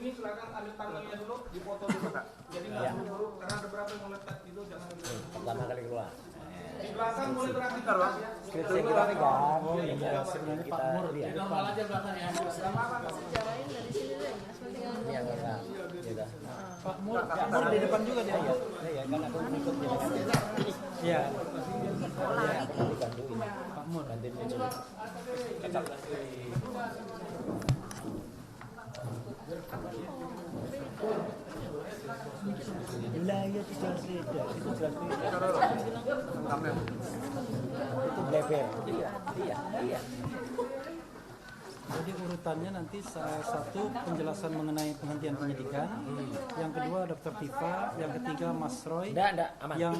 ini silakan ambil tangannya dulu, dipoto dulu. Jadi nggak buru-buru karena ada berapa yang mau letak itu jangan. Pertama kali keluar. Di belakang boleh beraktivitas ya. Saya kira pegang. Sebenarnya Pak Mur Iya. Normal aja belakangnya. Sejarahin dari sini deh, Mas. Iya, enggak. Iya. Pak Mur di depan juga dia. Iya, kan aku ikut dia. Iya. Iya, aku dibantuin. Pak Mur. Bantuin dia dulu. Kacau. Lah, ya itu jelas beda. Itu jelas beda. Itu bleber. Iya. Jadi urutannya nanti satu penjelasan mengenai penghentian penyidikan, yang kedua Dr. Tifa, yang ketiga Mas Roy, Enggak, aman. yang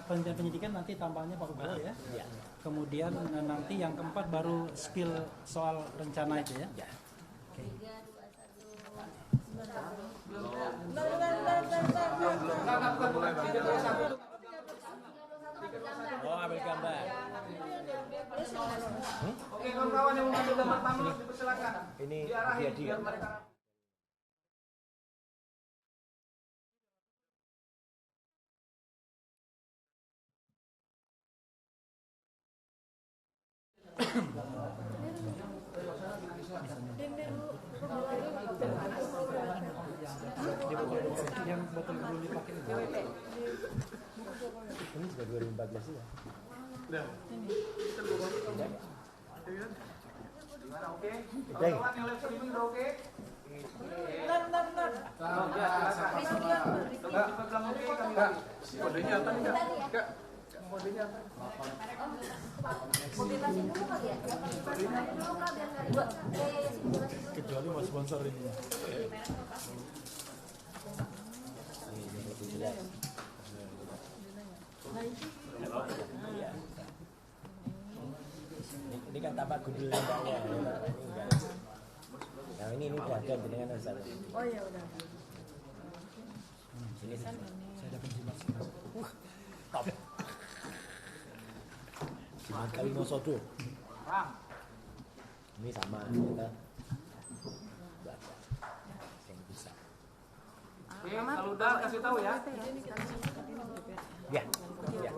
penghentian penyidikan nanti tambahnya Pak Ugo ya. Iya. Kemudian nanti yang keempat baru spill soal rencana itu ya. Ya. Oke. Oh, ambil gambar. Oke, kawan-kawan yang mau ambil gambar tamu dipersilakan. Ini Diarahin dia. biar mereka. Yang botol belum dipakai itu. Ini sudah 2014 ya. Gimana, oke? Kawan-kawan yang live streaming udah oke? Benar. Coba dipegang oke kami lagi. Kodenya apa nih, Kak? Kodenya apa? Motivasi dulu kali ya? Motivasi dulu Kak, biar nggak ribet. Kecuali mau sponsor ini. Ini kan tapak gundulnya enggak ya. Nah, ini udah ada dengan Ustaz. Oh iya udah. Ini Saya dapat jimat. top. Jimat kali mosodo. Ini sama kita. Yang bisa. Oke, kalau udah kasih tahu ya. Ya. Ya.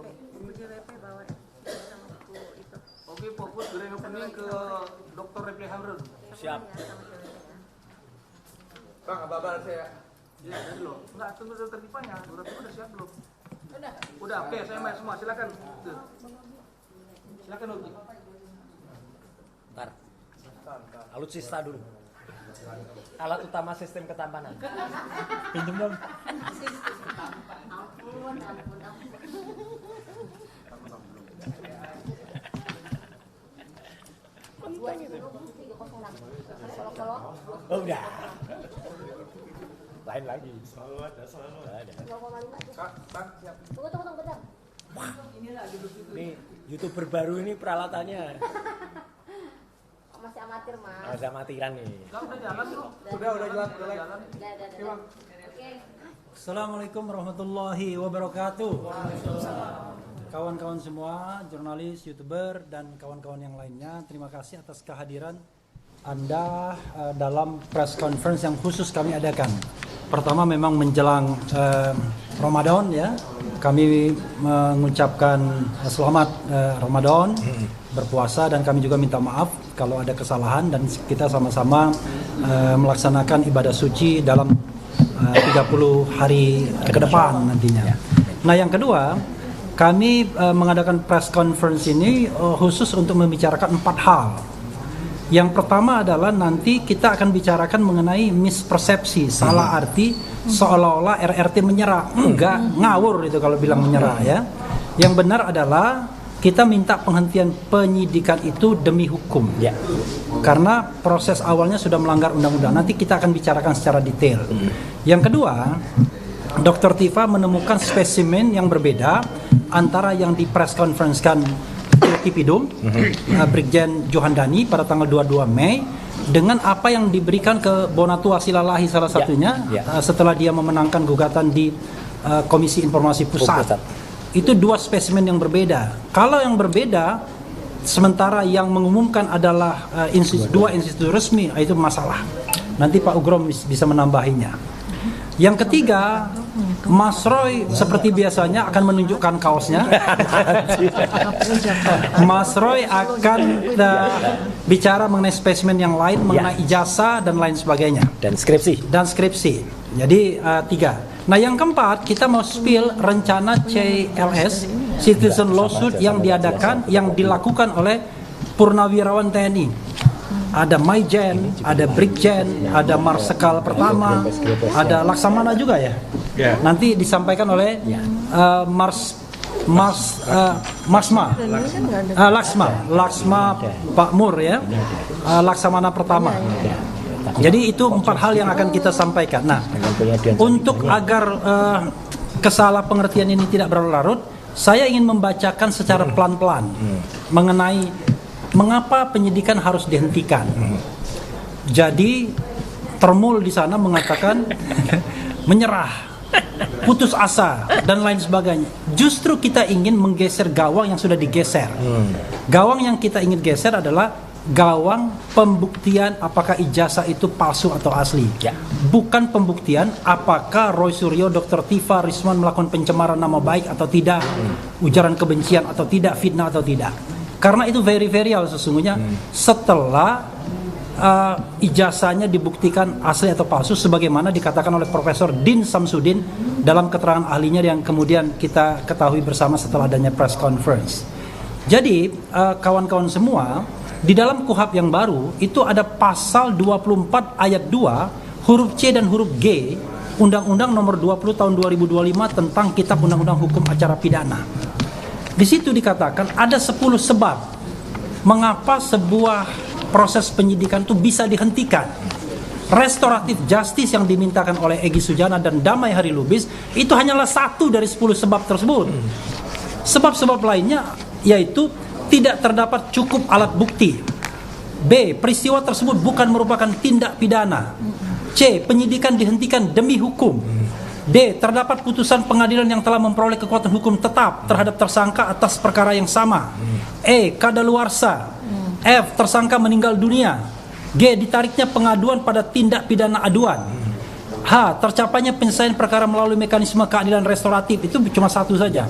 JWP bawa sama buku itu. Oke, fokus grand opening ke Dr. Repli Hamrun. Siap. Bang, abang saya. Ya, dulu. Enggak, tunggu Dr. Tipanya. Dr. Tipa udah siap belum? Udah, oke, saya main semua. Silakan. Tuh. Silakan, Ugi. Ntar. Alutsista dulu. Alat utama sistem ketampanan. Pinjam dong. Ampun. Oh, udah. Lain lagi. Ada. Tunggu bentar. Ini YouTuber baru ini peralatannya. Masih amatir Mas. Ada matiran nih. Enggak, udah jalan tuh. Udah jalan, udah jalan. Udah. Oke. Assalamualaikum warahmatullahi wabarakatuh. Kawan-kawan semua, jurnalis, YouTuber, dan kawan-kawan yang lainnya, terima kasih atas kehadiran Anda dalam press conference yang khusus kami adakan. Pertama memang menjelang Ramadan ya, kami mengucapkan selamat Ramadan, berpuasa, dan kami juga minta maaf kalau ada kesalahan, dan kita sama-sama melaksanakan ibadah suci dalam 30 hari ke depan nantinya. Nah, yang kedua, kami mengadakan press conference ini khusus untuk membicarakan 4 hal. Yang pertama adalah nanti kita akan bicarakan mengenai mispersepsi, salah arti seolah-olah RRT menyerah. Enggak, ngawur itu kalau bilang menyerah ya. Yang benar adalah kita minta penghentian penyidikan itu demi hukum. Ya. Karena proses awalnya sudah melanggar undang-undang. Nanti kita akan bicarakan secara detail. Yang kedua, Dr. Tifa menemukan spesimen yang berbeda antara yang di press conference-kan Tipidum, Brigjen Johandani pada tanggal 22 Mei dengan apa yang diberikan ke Bonatua Silalahi salah satunya setelah dia memenangkan gugatan di Komisi Informasi Pusat. Itu 2 spesimen yang berbeda. Kalau yang berbeda, sementara yang mengumumkan adalah 2 institusi resmi, itu masalah. Nanti Pak Ugrom bisa menambahinya. Yang ketiga, Mas Roy seperti biasanya akan menunjukkan kaosnya. Mas Roy akan bicara mengenai spesimen yang lain, mengenai ijazah dan lain sebagainya. Dan skripsi. Jadi 3. Nah yang keempat, kita mau spill rencana CLS, Citizen Lawsuit yang dilakukan oleh purnawirawan TNI. Ada Maijen, ada Brigjen, ada Marsikal pertama, ada Laksamana juga ya. Nanti disampaikan oleh Laksma Pak Mur ya, Laksamana pertama. Jadi itu 4 hal yang akan kita sampaikan. Nah, untuk agar kesalah pengertian ini tidak berlarut, saya ingin membacakan secara pelan-pelan mengenai mengapa penyidikan harus dihentikan. Jadi Termul di sana mengatakan menyerah, putus asa dan lain sebagainya. Justru kita ingin menggeser gawang yang sudah digeser. Gawang yang kita ingin geser adalah gawang pembuktian apakah ijazah itu palsu atau asli. Bukan pembuktian apakah Roy Suryo, Dr. Tifa, Risman melakukan pencemaran nama baik atau tidak, ujaran kebencian atau tidak, fitnah atau tidak. Karena itu very real sesungguhnya setelah ijazahnya dibuktikan asli atau palsu sebagaimana dikatakan oleh Profesor Din Samsudin dalam keterangan ahlinya yang kemudian kita ketahui bersama setelah adanya press conference. Jadi kawan-kawan semua, di dalam KUHP yang baru itu ada pasal 24 ayat 2 huruf C dan huruf G Undang-Undang nomor 20 tahun 2025 tentang Kitab Undang-Undang Hukum Acara Pidana. Di situ dikatakan ada 10 sebab mengapa sebuah proses penyidikan itu bisa dihentikan. Restoratif justice yang dimintakan oleh Egy Sujana dan Damai Hari Lubis itu hanyalah 1 dari 10 sebab tersebut. Sebab-sebab lainnya yaitu tidak terdapat cukup alat bukti. B. Peristiwa tersebut bukan merupakan tindak pidana. C. Penyidikan dihentikan demi hukum. D. Terdapat putusan pengadilan yang telah memperoleh kekuatan hukum tetap terhadap tersangka atas perkara yang sama. E. Kadaluarsa. F. Tersangka meninggal dunia. G. Ditariknya pengaduan pada tindak pidana aduan. H. Tercapainya penyelesaian perkara melalui mekanisme keadilan restoratif. Itu cuma 1 saja.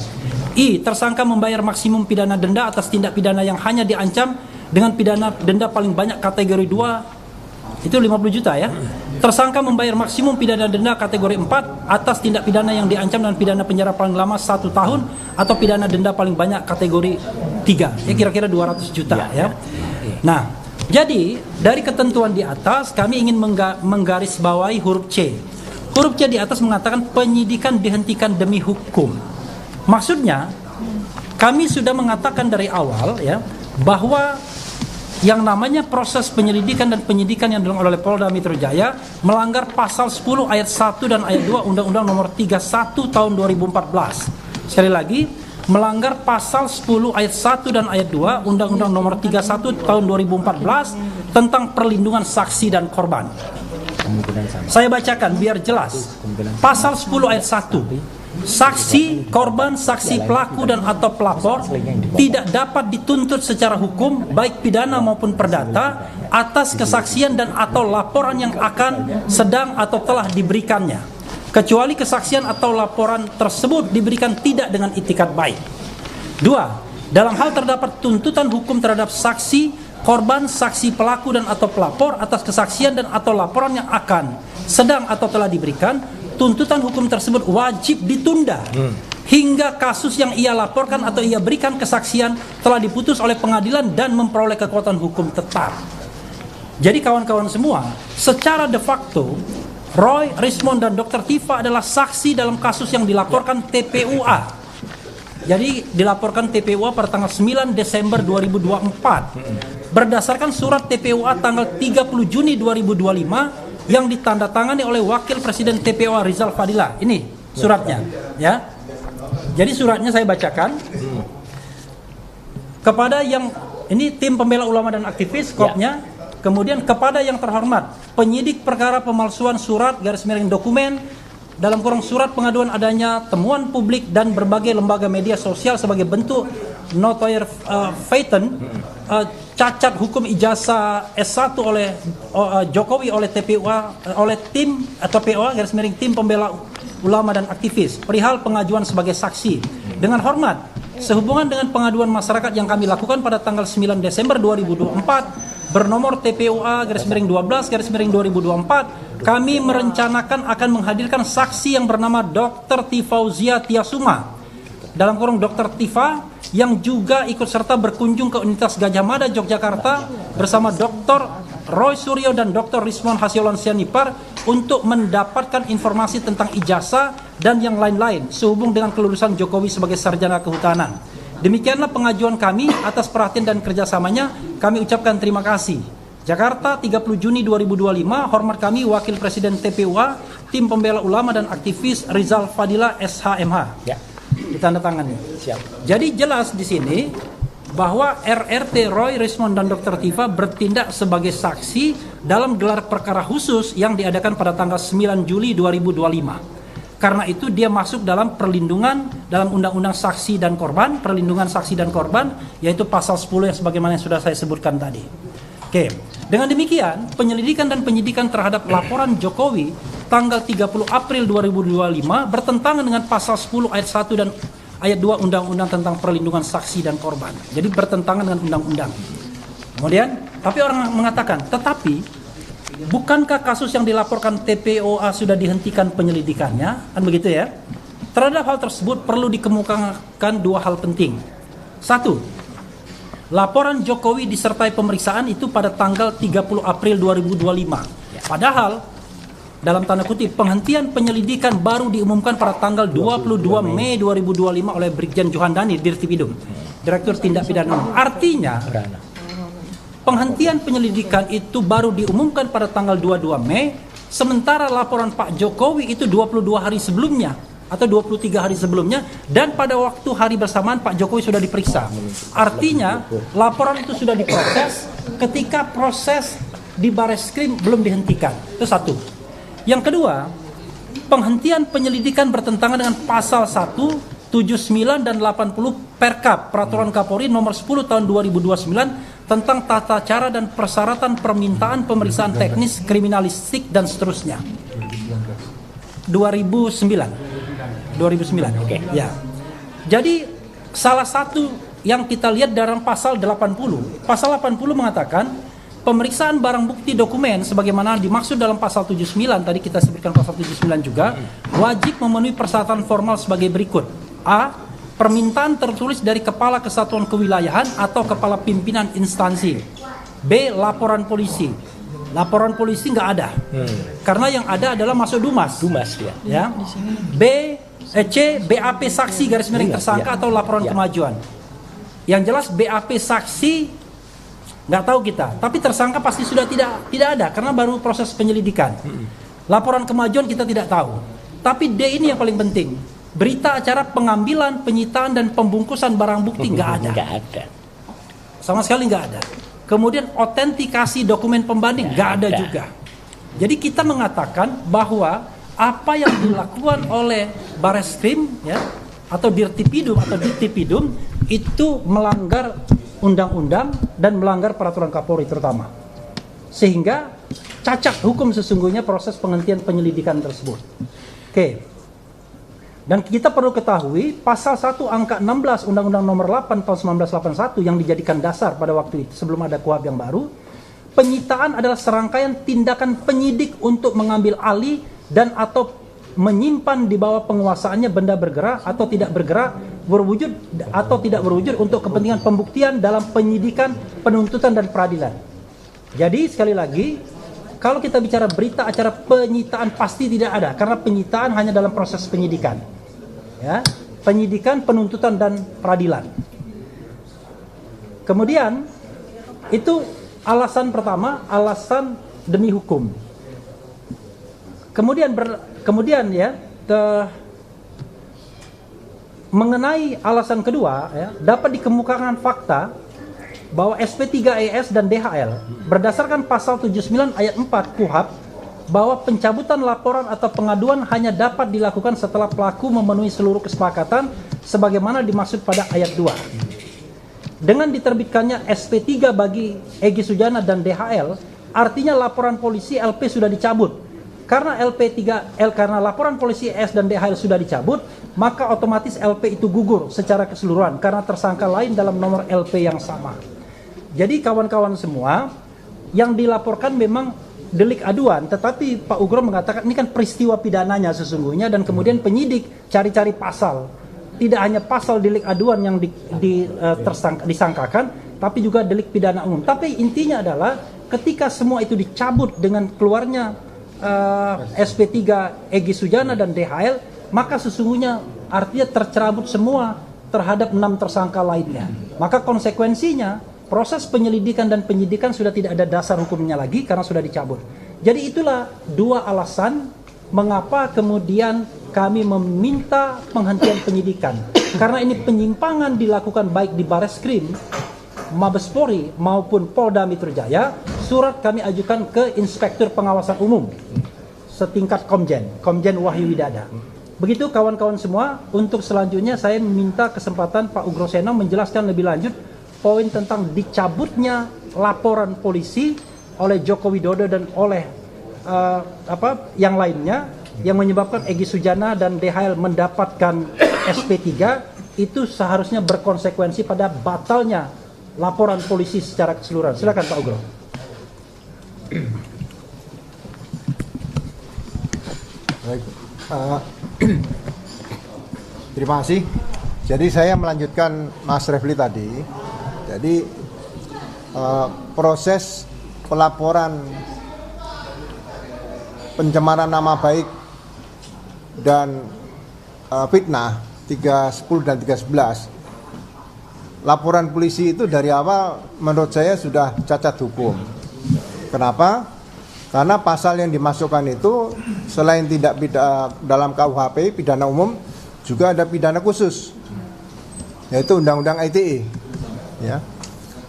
I. Tersangka membayar maksimum pidana denda atas tindak pidana yang hanya diancam dengan pidana denda paling banyak kategori 2, itu 50 juta ya. Tersangka membayar maksimum pidana denda kategori 4 atas tindak pidana yang diancam dengan pidana penjara paling lama 1 tahun atau pidana denda paling banyak kategori 3, ya kira-kira 200 juta ya. Nah, jadi dari ketentuan di atas kami ingin menggarisbawahi huruf C. Huruf C di atas mengatakan penyidikan dihentikan demi hukum. Maksudnya kami sudah mengatakan dari awal ya bahwa yang namanya proses penyelidikan dan penyidikan yang dilakukan oleh Polda Metro Jaya melanggar pasal 10 ayat 1 dan ayat 2 Undang-Undang nomor 31 tahun 2014. Sekali lagi, melanggar pasal 10 ayat 1 dan ayat 2 Undang-Undang nomor 31 tahun 2014 tentang perlindungan saksi dan korban. Saya bacakan biar jelas. Pasal 10 ayat 1. Saksi, korban, saksi pelaku dan atau pelapor tidak dapat dituntut secara hukum baik pidana maupun perdata atas kesaksian dan atau laporan yang akan, sedang atau telah diberikannya, kecuali kesaksian atau laporan tersebut diberikan tidak dengan itikat baik. 2. Dalam hal terdapat tuntutan hukum terhadap saksi, korban, saksi pelaku dan atau pelapor atas kesaksian dan atau laporan yang akan, sedang atau telah diberikan, tuntutan hukum tersebut wajib ditunda hingga kasus yang ia laporkan atau ia berikan kesaksian telah diputus oleh pengadilan dan memperoleh kekuatan hukum tetap. Jadi kawan-kawan semua, secara de facto Roy, Rismond dan Dr. Tifa adalah saksi dalam kasus yang dilaporkan TPUA. Jadi dilaporkan TPUA pada tanggal 9 Desember 2024 berdasarkan surat TPUA tanggal 30 Juni 2025 yang ditandatangani oleh Wakil Presiden TPUA Rizal Fadila. Ini suratnya, ya. Jadi suratnya saya bacakan. Kepada yang ini tim pembela ulama dan aktivis, skopnya. Kemudian kepada yang terhormat, penyidik perkara pemalsuan surat _ dokumen dalam kurung surat pengaduan adanya temuan publik dan berbagai lembaga media sosial sebagai bentuk notoire feiten cacat hukum ijazah S1 oleh Jokowi oleh TPUA oleh tim atau POA garis miring tim pembela ulama dan aktivis perihal pengajuan sebagai saksi. Dengan hormat, sehubungan dengan pengaduan masyarakat yang kami lakukan pada tanggal 9 Desember 2024 bernomor TPUA garis miring 12 garis miring 2024, kami merencanakan akan menghadirkan saksi yang bernama Dr. Tifauzia Tiasuma dalam kurung Dr. Tifa yang juga ikut serta berkunjung ke Universitas Gajah Mada Yogyakarta bersama Dr. Roy Suryo dan Dr. Rizwan Hasiolan Sianipar untuk mendapatkan informasi tentang ijazah dan yang lain-lain sehubung dengan kelulusan Jokowi sebagai sarjana kehutanan. Demikianlah pengajuan kami. Atas perhatian dan kerjasamanya kami ucapkan terima kasih. Jakarta 30 Juni 2025. Hormat kami Wakil Presiden TPUA Tim Pembela Ulama dan Aktivis Rizal Fadila SHMH. Ya. Ditandatangani. Siap. Jadi jelas di sini bahwa RRT Roy, Rismon dan Dr. Tifa bertindak sebagai saksi dalam gelar perkara khusus yang diadakan pada tanggal 9 Juli 2025. Karena itu dia masuk dalam perlindungan dalam Undang-Undang Saksi dan Korban, perlindungan saksi dan korban, yaitu pasal 10 yang sebagaimana yang sudah saya sebutkan tadi. Oke. Dengan demikian, penyelidikan dan penyidikan terhadap laporan Jokowi tanggal 30 April 2025 bertentangan dengan pasal 10 ayat 1 dan ayat 2 Undang-Undang tentang perlindungan saksi dan korban. Jadi bertentangan dengan undang-undang. Kemudian, tapi orang mengatakan, tetapi bukankah kasus yang dilaporkan TPOA sudah dihentikan penyelidikannya? Kan begitu ya? Terhadap hal tersebut perlu dikemukakan dua hal penting. Satu, laporan Jokowi disertai pemeriksaan itu pada tanggal 30 April 2025. Padahal dalam tanda kutip penghentian penyelidikan baru diumumkan pada tanggal 22 Mei 2025 oleh Brigjen Johandani Dirtipidum, Direktur Tindak Pidana Umum. Artinya penghentian penyelidikan itu baru diumumkan pada tanggal 22 Mei, sementara laporan Pak Jokowi itu 22 hari sebelumnya atau 23 hari sebelumnya, dan pada waktu hari bersamaan Pak Jokowi sudah diperiksa. Artinya laporan itu sudah diproses ketika proses di Bareskrim belum dihentikan. Itu satu. Yang kedua, penghentian penyelidikan bertentangan dengan pasal 1, 79 dan 80 Perkap Peraturan Kapolri nomor 10 tahun 2029 tentang tata cara dan persyaratan permintaan pemeriksaan teknis kriminalistik dan seterusnya. 2009. Oke. Ya. Jadi salah satu yang kita lihat dalam pasal 80. Pasal 80 mengatakan pemeriksaan barang bukti dokumen sebagaimana dimaksud dalam pasal 79, tadi kita sebutkan pasal 79 juga, wajib memenuhi persyaratan formal sebagai berikut. A. Permintaan tertulis dari Kepala Kesatuan Kewilayahan atau Kepala Pimpinan Instansi. B. Laporan polisi. Laporan polisi nggak ada, karena yang ada adalah masuk Dumas ya. C. BAP saksi garis miring tersangka atau laporan kemajuan. Yang jelas BAP saksi nggak tahu kita, tapi tersangka pasti sudah tidak ada karena baru proses penyelidikan. Laporan kemajuan kita tidak tahu. Tapi D ini yang paling penting. Berita acara pengambilan, penyitaan dan pembungkusan barang bukti nggak ada. Sama sekali nggak ada. Kemudian autentikasi dokumen pembanding nggak ada juga. Jadi kita mengatakan bahwa apa yang dilakukan oleh Bareskrim ya atau Dirtipidum atau Dirtipidum itu melanggar undang-undang dan melanggar peraturan Kapolri terutama, sehingga cacat hukum sesungguhnya proses penghentian penyelidikan tersebut. Oke. Dan kita perlu ketahui pasal 1 angka 16 Undang-Undang Nomor 8 tahun 1981 yang dijadikan dasar pada waktu itu sebelum ada KUHP yang baru, penyitaan adalah serangkaian tindakan penyidik untuk mengambil alih dan atau menyimpan di bawah penguasaannya benda bergerak atau tidak bergerak, berwujud atau tidak berwujud untuk kepentingan pembuktian dalam penyidikan, penuntutan dan peradilan. Jadi sekali lagi, kalau kita bicara berita acara penyitaan pasti tidak ada, karena penyitaan hanya dalam proses penyidikan. Ya, penyidikan, penuntutan dan peradilan. Kemudian itu alasan pertama, alasan demi hukum. Kemudian ya, mengenai alasan kedua ya, dapat dikemukakan fakta bahwa SP3ES dan DHL berdasarkan pasal 79 ayat 4 KUHP bahwa pencabutan laporan atau pengaduan hanya dapat dilakukan setelah pelaku memenuhi seluruh kesepakatan sebagaimana dimaksud pada ayat 2. dengan diterbitkannya SP3 bagi Egy Sujana dan DHL, artinya laporan polisi LP sudah dicabut. Karena karena laporan polisi S dan DHL sudah dicabut, maka otomatis LP itu gugur secara keseluruhan karena tersangka lain dalam nomor LP yang sama. Jadi kawan-kawan semua, yang dilaporkan memang delik aduan, tetapi Pak Ugro mengatakan ini kan peristiwa pidananya sesungguhnya, dan kemudian penyidik cari-cari pasal. Tidak hanya pasal delik aduan yang disangkakan, tapi juga delik pidana umum. Tapi intinya adalah ketika semua itu dicabut dengan keluarnya SP3 Egy Sujana dan DHL, maka sesungguhnya artinya tercerabut semua terhadap 6 tersangka lainnya. Maka konsekuensinya proses penyelidikan dan penyidikan sudah tidak ada dasar hukumnya lagi karena sudah dicabut. Jadi itulah dua alasan mengapa kemudian kami meminta penghentian penyidikan. Karena ini penyimpangan dilakukan baik di Bareskrim, Mabes Polri maupun Polda Metro Jaya. Surat kami ajukan ke Inspektur Pengawasan Umum setingkat Komjen Wahyu Widada. Begitu kawan-kawan semua. Untuk selanjutnya saya minta kesempatan Pak Ugro Seno menjelaskan lebih lanjut poin tentang dicabutnya laporan polisi oleh Joko Widodo dan oleh yang lainnya, yang menyebabkan Egy Sujana dan DHL mendapatkan SP3, itu seharusnya berkonsekuensi pada batalnya laporan polisi secara keseluruhan. Silakan Pak Ugro. Baik, terima kasih. Jadi saya melanjutkan Mas Refli tadi. Jadi proses pelaporan pencemaran nama baik dan fitnah 310 dan 311, laporan polisi itu dari awal menurut saya sudah cacat hukum. Kenapa? Karena pasal yang dimasukkan itu selain tidak dalam KUHP pidana umum, juga ada pidana khusus, yaitu Undang-Undang ITE. Ya.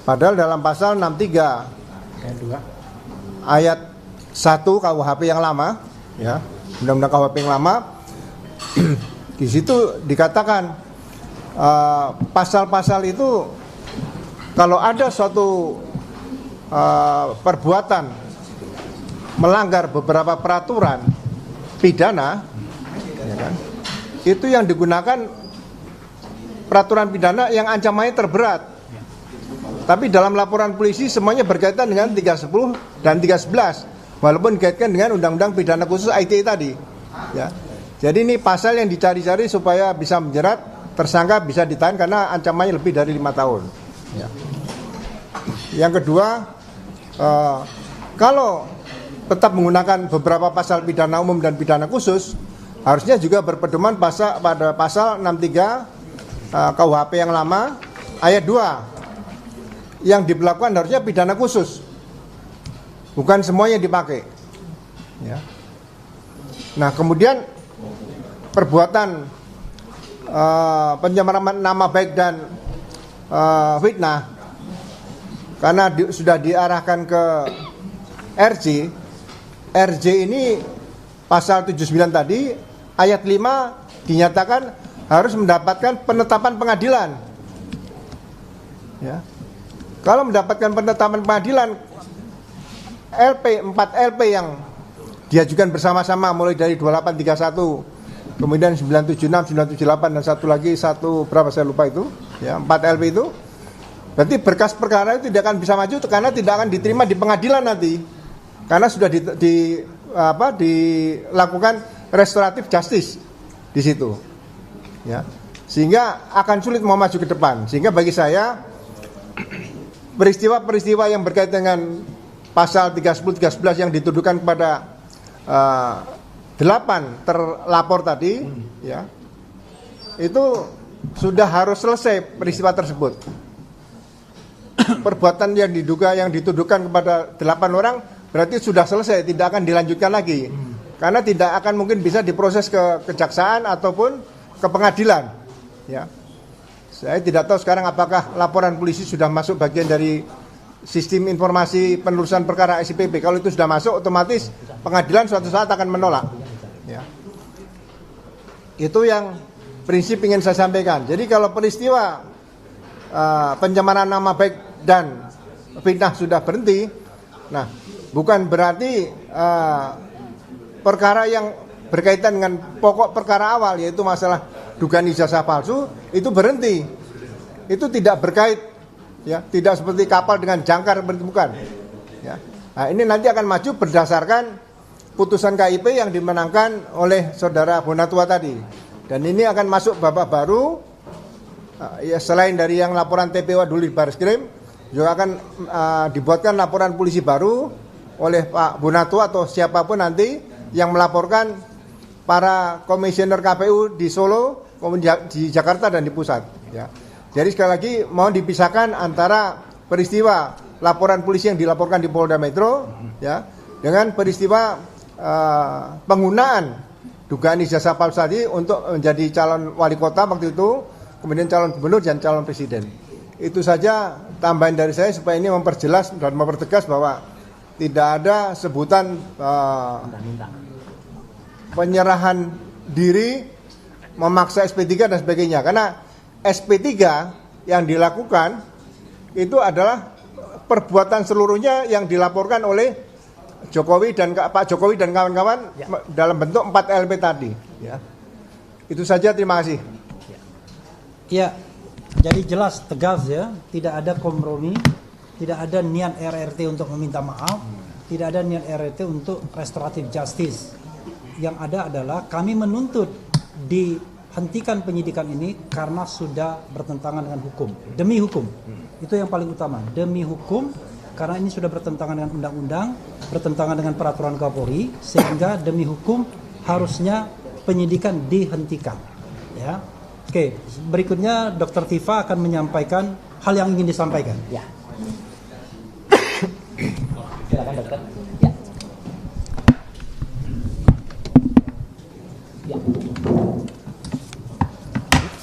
Padahal dalam pasal 63 ayat 1 KUHP yang lama, ya, Undang-Undang KUHP yang lama, di situ dikatakan pasal-pasal itu kalau ada suatu perbuatan melanggar beberapa peraturan pidana, ya kan, itu yang digunakan peraturan pidana yang ancamannya terberat. Tapi dalam laporan polisi semuanya berkaitan dengan 310 dan 311. Walaupun dikaitkan dengan undang-undang pidana khusus ITE tadi, ya. Jadi ini pasal yang dicari-cari supaya bisa menjerat tersangka, bisa ditahan karena ancamannya lebih dari 5 tahun. Ya. Yang kedua, kalau tetap menggunakan beberapa pasal pidana umum dan pidana khusus, harusnya juga berpedoman pada pasal 63 KUHP yang lama ayat 2, yang diberlakukan harusnya pidana khusus. Bukan semuanya dipakai. Ya. Nah, kemudian perbuatan pencemaran nama baik dan fitnah, karena sudah diarahkan ke RJ ini pasal 79 tadi ayat 5 dinyatakan harus mendapatkan penetapan pengadilan. Ya. Kalau mendapatkan penetapan pengadilan, 4 LP yang diajukan bersama-sama mulai dari 2831, kemudian 976, 978 dan satu lagi berapa saya lupa itu, ya, 4 LP itu, berarti berkas perkara itu tidak akan bisa maju karena tidak akan diterima di pengadilan nanti, karena sudah dilakukan restoratif justice di situ, ya, sehingga akan sulit mau maju ke depan. Sehingga bagi saya peristiwa-peristiwa yang berkaitan dengan pasal 310, 311 yang dituduhkan kepada 8 terlapor tadi, ya, itu sudah harus selesai peristiwa tersebut. Perbuatan yang dituduhkan kepada 8 orang berarti sudah selesai, tidak akan dilanjutkan lagi, karena tidak akan mungkin bisa diproses ke kejaksaan ataupun ke pengadilan. Ya, saya tidak tahu sekarang apakah laporan polisi sudah masuk bagian dari sistem informasi penelusuran perkara SIPP. Kalau itu sudah masuk, otomatis pengadilan suatu saat akan menolak. Ya. Itu yang prinsip ingin saya sampaikan. Jadi kalau peristiwa pencemaran nama baik dan fitnah sudah berhenti, nah bukan berarti perkara yang berkaitan dengan pokok perkara awal, yaitu masalah dugaan ijazah palsu, itu berhenti. Itu tidak berkait, ya, tidak seperti kapal dengan jangkar bukan. Ya. Nah, ini nanti akan maju berdasarkan putusan KIP yang dimenangkan oleh saudara Bonatua tadi. Dan ini akan masuk babak baru, ya, selain dari yang laporan TPO dulu di Barreskrim, juga akan dibuatkan laporan polisi baru oleh Pak Bonatua atau siapapun nanti yang melaporkan para komisioner KPU di Solo, di Jakarta dan di pusat. Ya. Jadi sekali lagi mohon dipisahkan antara peristiwa laporan polisi yang dilaporkan di Polda Metro, ya, dengan peristiwa penggunaan dugaan ijazah palsu tadi untuk menjadi calon wali kota waktu itu, kemudian calon gubernur dan calon presiden. Itu saja tambahan dari saya supaya ini memperjelas dan mempertegas bahwa tidak ada sebutan penyerahan diri, memaksa SP3 dan sebagainya. Karena SP3 yang dilakukan itu adalah perbuatan seluruhnya yang dilaporkan oleh Jokowi dan Pak Jokowi dan kawan-kawan, ya, dalam bentuk 4 LP tadi. Ya. Itu saja, terima kasih. Ya, jadi jelas tegas ya, tidak ada kompromi, tidak ada niat RRT untuk meminta maaf, tidak ada niat RRT untuk restoratif justice. Yang ada adalah kami menuntut dihentikan penyidikan ini karena sudah bertentangan dengan hukum, demi hukum. Itu yang paling utama, demi hukum, karena ini sudah bertentangan dengan undang-undang, bertentangan dengan peraturan Kapolri, sehingga demi hukum harusnya penyidikan dihentikan. Ya. Oke, berikutnya Dr. Tifa akan menyampaikan hal yang ingin disampaikan. Ya. Silakan dokter. Ya. Ya.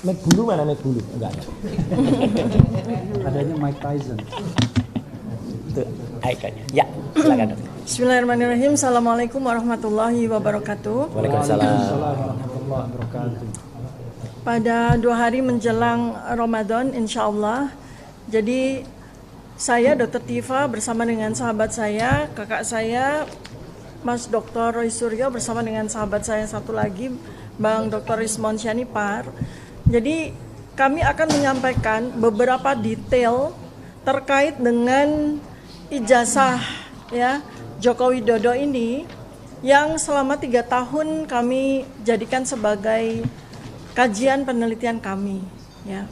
Mic bulu mana mic bulu? Enggak ada. Adanya Mike Tyson. Itu ikonnya. Ya, silakan dokter. Bismillahirrahmanirrahim. Assalamualaikum warahmatullahi wabarakatuh. Waalaikumsalam warahmatullahi wabarakatuh. Pada 2 hari menjelang Ramadan, insya Allah. Jadi saya Dr. Tifa bersama dengan sahabat saya, kakak saya, Mas Dr. Roy Suryo bersama dengan sahabat saya satu lagi, Bang Dr. Rismon Syanipar. Jadi kami akan menyampaikan beberapa detail terkait dengan ijazah, ya, Joko Widodo ini yang selama 3 tahun kami jadikan sebagai kajian penelitian kami, ya.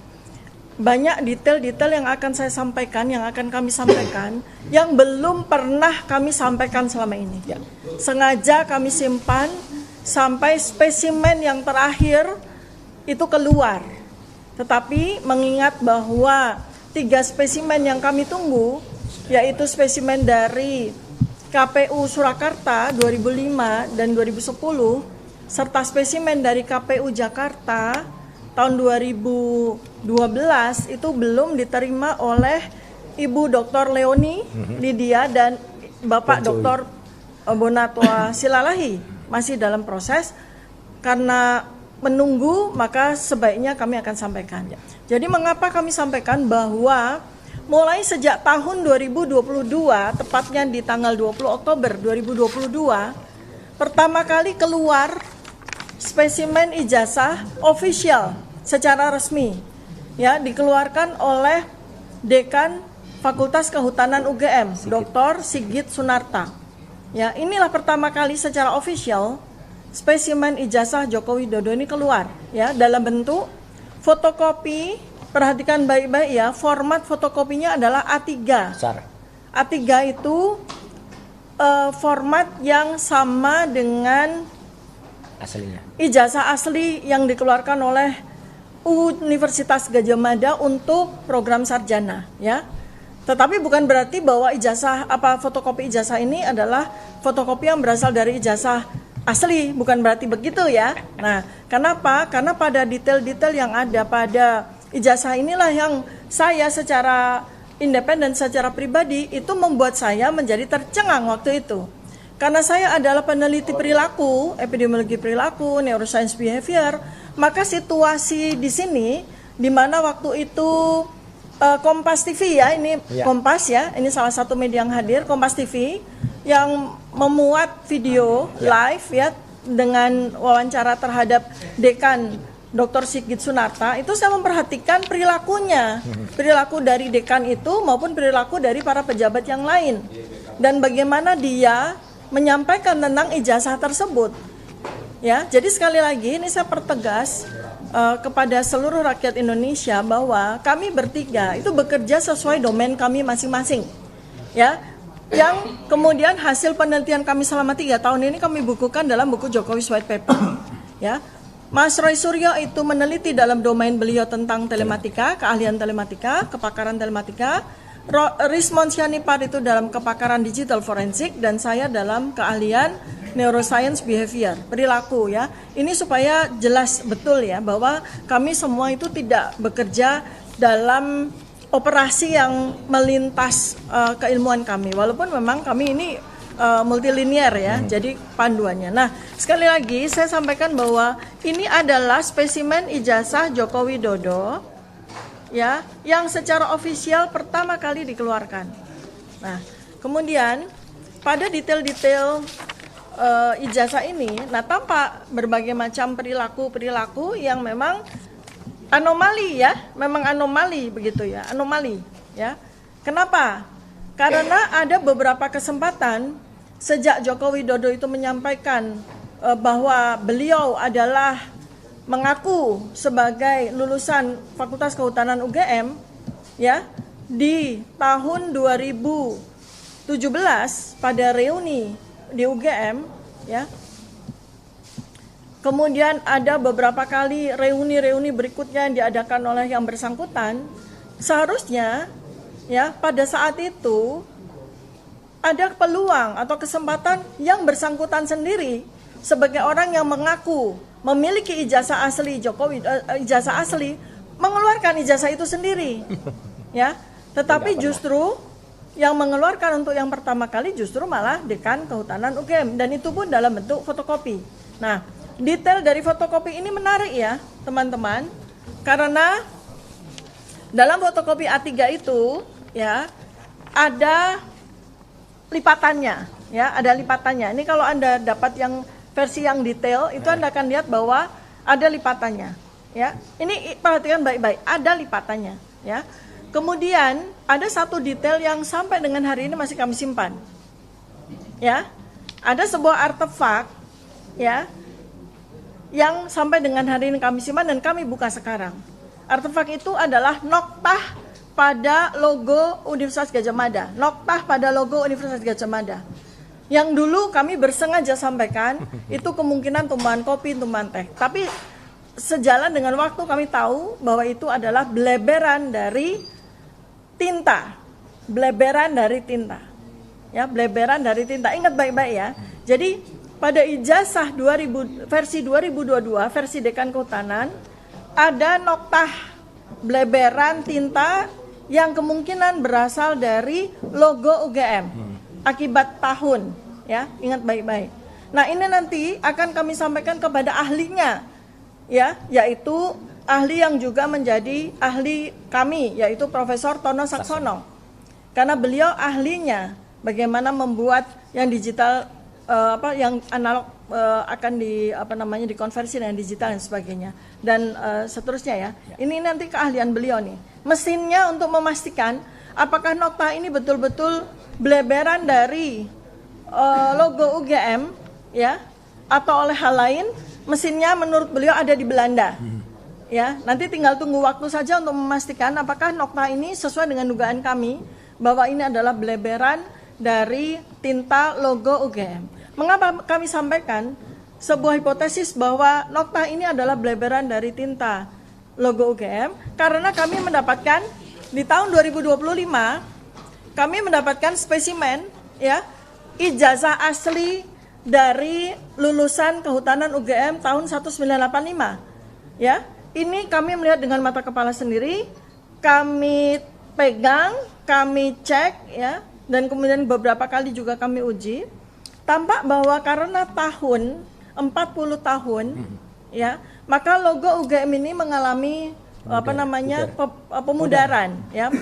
Banyak detail-detail yang akan saya sampaikan, yang akan kami sampaikan, yang belum pernah kami sampaikan selama ini. Ya. Sengaja kami simpan sampai spesimen yang terakhir itu keluar. Tetapi mengingat bahwa 3 spesimen yang kami tunggu, yaitu spesimen dari KPU Surakarta 2005 dan 2010, serta spesimen dari KPU Jakarta tahun 2012 itu belum diterima oleh Ibu Dr. Leoni Lydia dan Bapak Dr. Bonatua Silalahi, masih dalam proses. Karena menunggu, maka sebaiknya kami akan sampaikan. Jadi mengapa kami sampaikan bahwa mulai sejak tahun 2022, tepatnya di tanggal 20 Oktober 2022, pertama kali keluar spesimen ijazah official secara resmi, ya, dikeluarkan oleh Dekan Fakultas Kehutanan UGM, Dr. Sigit Sunarta. Ya, inilah pertama kali secara official spesimen ijazah Joko Widodo ini keluar, ya, dalam bentuk fotokopi. Perhatikan baik-baik ya, format fotokopinya adalah A3. A3 itu format yang sama dengan aslinya, ijazah asli yang dikeluarkan oleh Universitas Gadjah Mada untuk program sarjana, ya. Tetapi bukan berarti bahwa fotokopi ijazah ini adalah fotokopi yang berasal dari ijazah asli, bukan berarti begitu ya. Nah, kenapa? Karena pada detail-detail yang ada pada ijazah inilah yang saya secara independen, secara pribadi itu membuat saya menjadi tercengang waktu itu. Karena saya adalah peneliti perilaku, epidemiologi perilaku, neuroscience behavior, maka situasi di sini di mana waktu itu Kompas TV ya, ini Ya. Kompas ya, ini salah satu media yang hadir, Kompas TV yang memuat video live ya dengan wawancara terhadap Dekan Dr. Sigit Sunarta. Itu saya memperhatikan perilakunya, perilaku dari dekan itu maupun perilaku dari para pejabat yang lain, dan bagaimana dia menyampaikan tentang ijazah tersebut. Ya, jadi sekali lagi ini saya pertegas kepada seluruh rakyat Indonesia bahwa kami bertiga itu bekerja sesuai domain kami masing-masing. Ya, yang kemudian hasil penelitian kami selama 3 tahun ini kami bukukan dalam buku Jokowi's White Paper. Ya, Mas Roy Suryo itu meneliti dalam domain beliau tentang telematika, keahlian telematika, kepakaran telematika. Rismond Sianipar itu dalam kepakaran digital forensik, dan saya dalam keahlian neuroscience behavior, perilaku ya. Ini supaya jelas betul ya bahwa kami semua itu tidak bekerja dalam operasi yang melintas keilmuan kami. Walaupun memang kami ini multilinier ya, jadi panduannya. Nah, sekali lagi saya sampaikan bahwa ini adalah spesimen ijazah Joko Widodo ya, yang secara ofisial pertama kali dikeluarkan. Nah, kemudian pada detail-detail ijazah ini, nah tampak berbagai macam perilaku yang memang anomali ya, memang anomali begitu ya, anomali ya. Kenapa? Karena ada beberapa kesempatan sejak Joko Widodo itu menyampaikan bahwa beliau adalah mengaku sebagai lulusan Fakultas Kehutanan UGM ya, di tahun 2017 pada reuni di UGM ya. Kemudian ada beberapa kali reuni-reuni berikutnya yang diadakan oleh yang bersangkutan. Seharusnya ya pada saat itu ada peluang atau kesempatan yang bersangkutan sendiri sebagai orang yang mengaku memiliki ijazah asli Jokowi, ijazah asli, mengeluarkan ijazah itu sendiri ya. Tetapi justru yang mengeluarkan untuk yang pertama kali justru malah Dekan Kehutanan UGM, dan itu pun dalam bentuk fotokopi. Nah, detail dari fotokopi ini menarik ya teman-teman, karena dalam fotokopi A3 itu ya ada lipatannya ya, ada lipatannya. Ini kalau Anda dapat yang versi yang detail itu Anda akan lihat bahwa ada lipatannya ya. Ini perhatikan baik-baik, ada lipatannya ya. Kemudian ada satu detail yang sampai dengan hari ini masih kami simpan. Ya. Ada sebuah artefak ya yang sampai dengan hari ini kami simpan dan kami buka sekarang. Artefak itu adalah noktah pada logo Universitas Gadjah Mada. Noktah pada logo Universitas Gadjah Mada. Yang dulu kami bersengaja sampaikan itu kemungkinan tumbuhan kopi, tumbuhan teh. Tapi sejalan dengan waktu kami tahu bahwa itu adalah bleberan dari tinta, bleberan dari tinta, ya, bleberan dari tinta. Ingat baik-baik ya. Jadi pada ijazah versi 2022 versi Dekan Kehutanan ada noktah bleberan tinta yang kemungkinan berasal dari logo UGM akibat tahun, ya. Ingat baik-baik. Nah ini nanti akan kami sampaikan kepada ahlinya, ya, yaitu ahli yang juga menjadi ahli kami, yaitu Profesor Tono Saksono, karena beliau ahlinya bagaimana membuat yang digital yang analog akan dikonversi dengan digital dan sebagainya, dan seterusnya ya. Ini nanti keahlian beliau nih, mesinnya untuk memastikan apakah noktah ini betul-betul bleberan dari logo UGM ya atau oleh hal lain. Mesinnya menurut beliau ada di Belanda. Ya, nanti tinggal tunggu waktu saja untuk memastikan apakah noktah ini sesuai dengan dugaan kami bahwa ini adalah bleberan dari tinta logo UGM. Mengapa kami sampaikan sebuah hipotesis bahwa noktah ini adalah bleberan dari tinta logo UGM? Karena kami mendapatkan di tahun 2025 kami mendapatkan spesimen ya ijazah asli dari lulusan Kehutanan UGM tahun 1985 ya. Ini kami melihat dengan mata kepala sendiri, kami pegang, kami cek ya, dan kemudian beberapa kali juga kami uji. Tampak bahwa karena tahun 40 tahun ya, maka logo UGM ini mengalami pemudaran ya.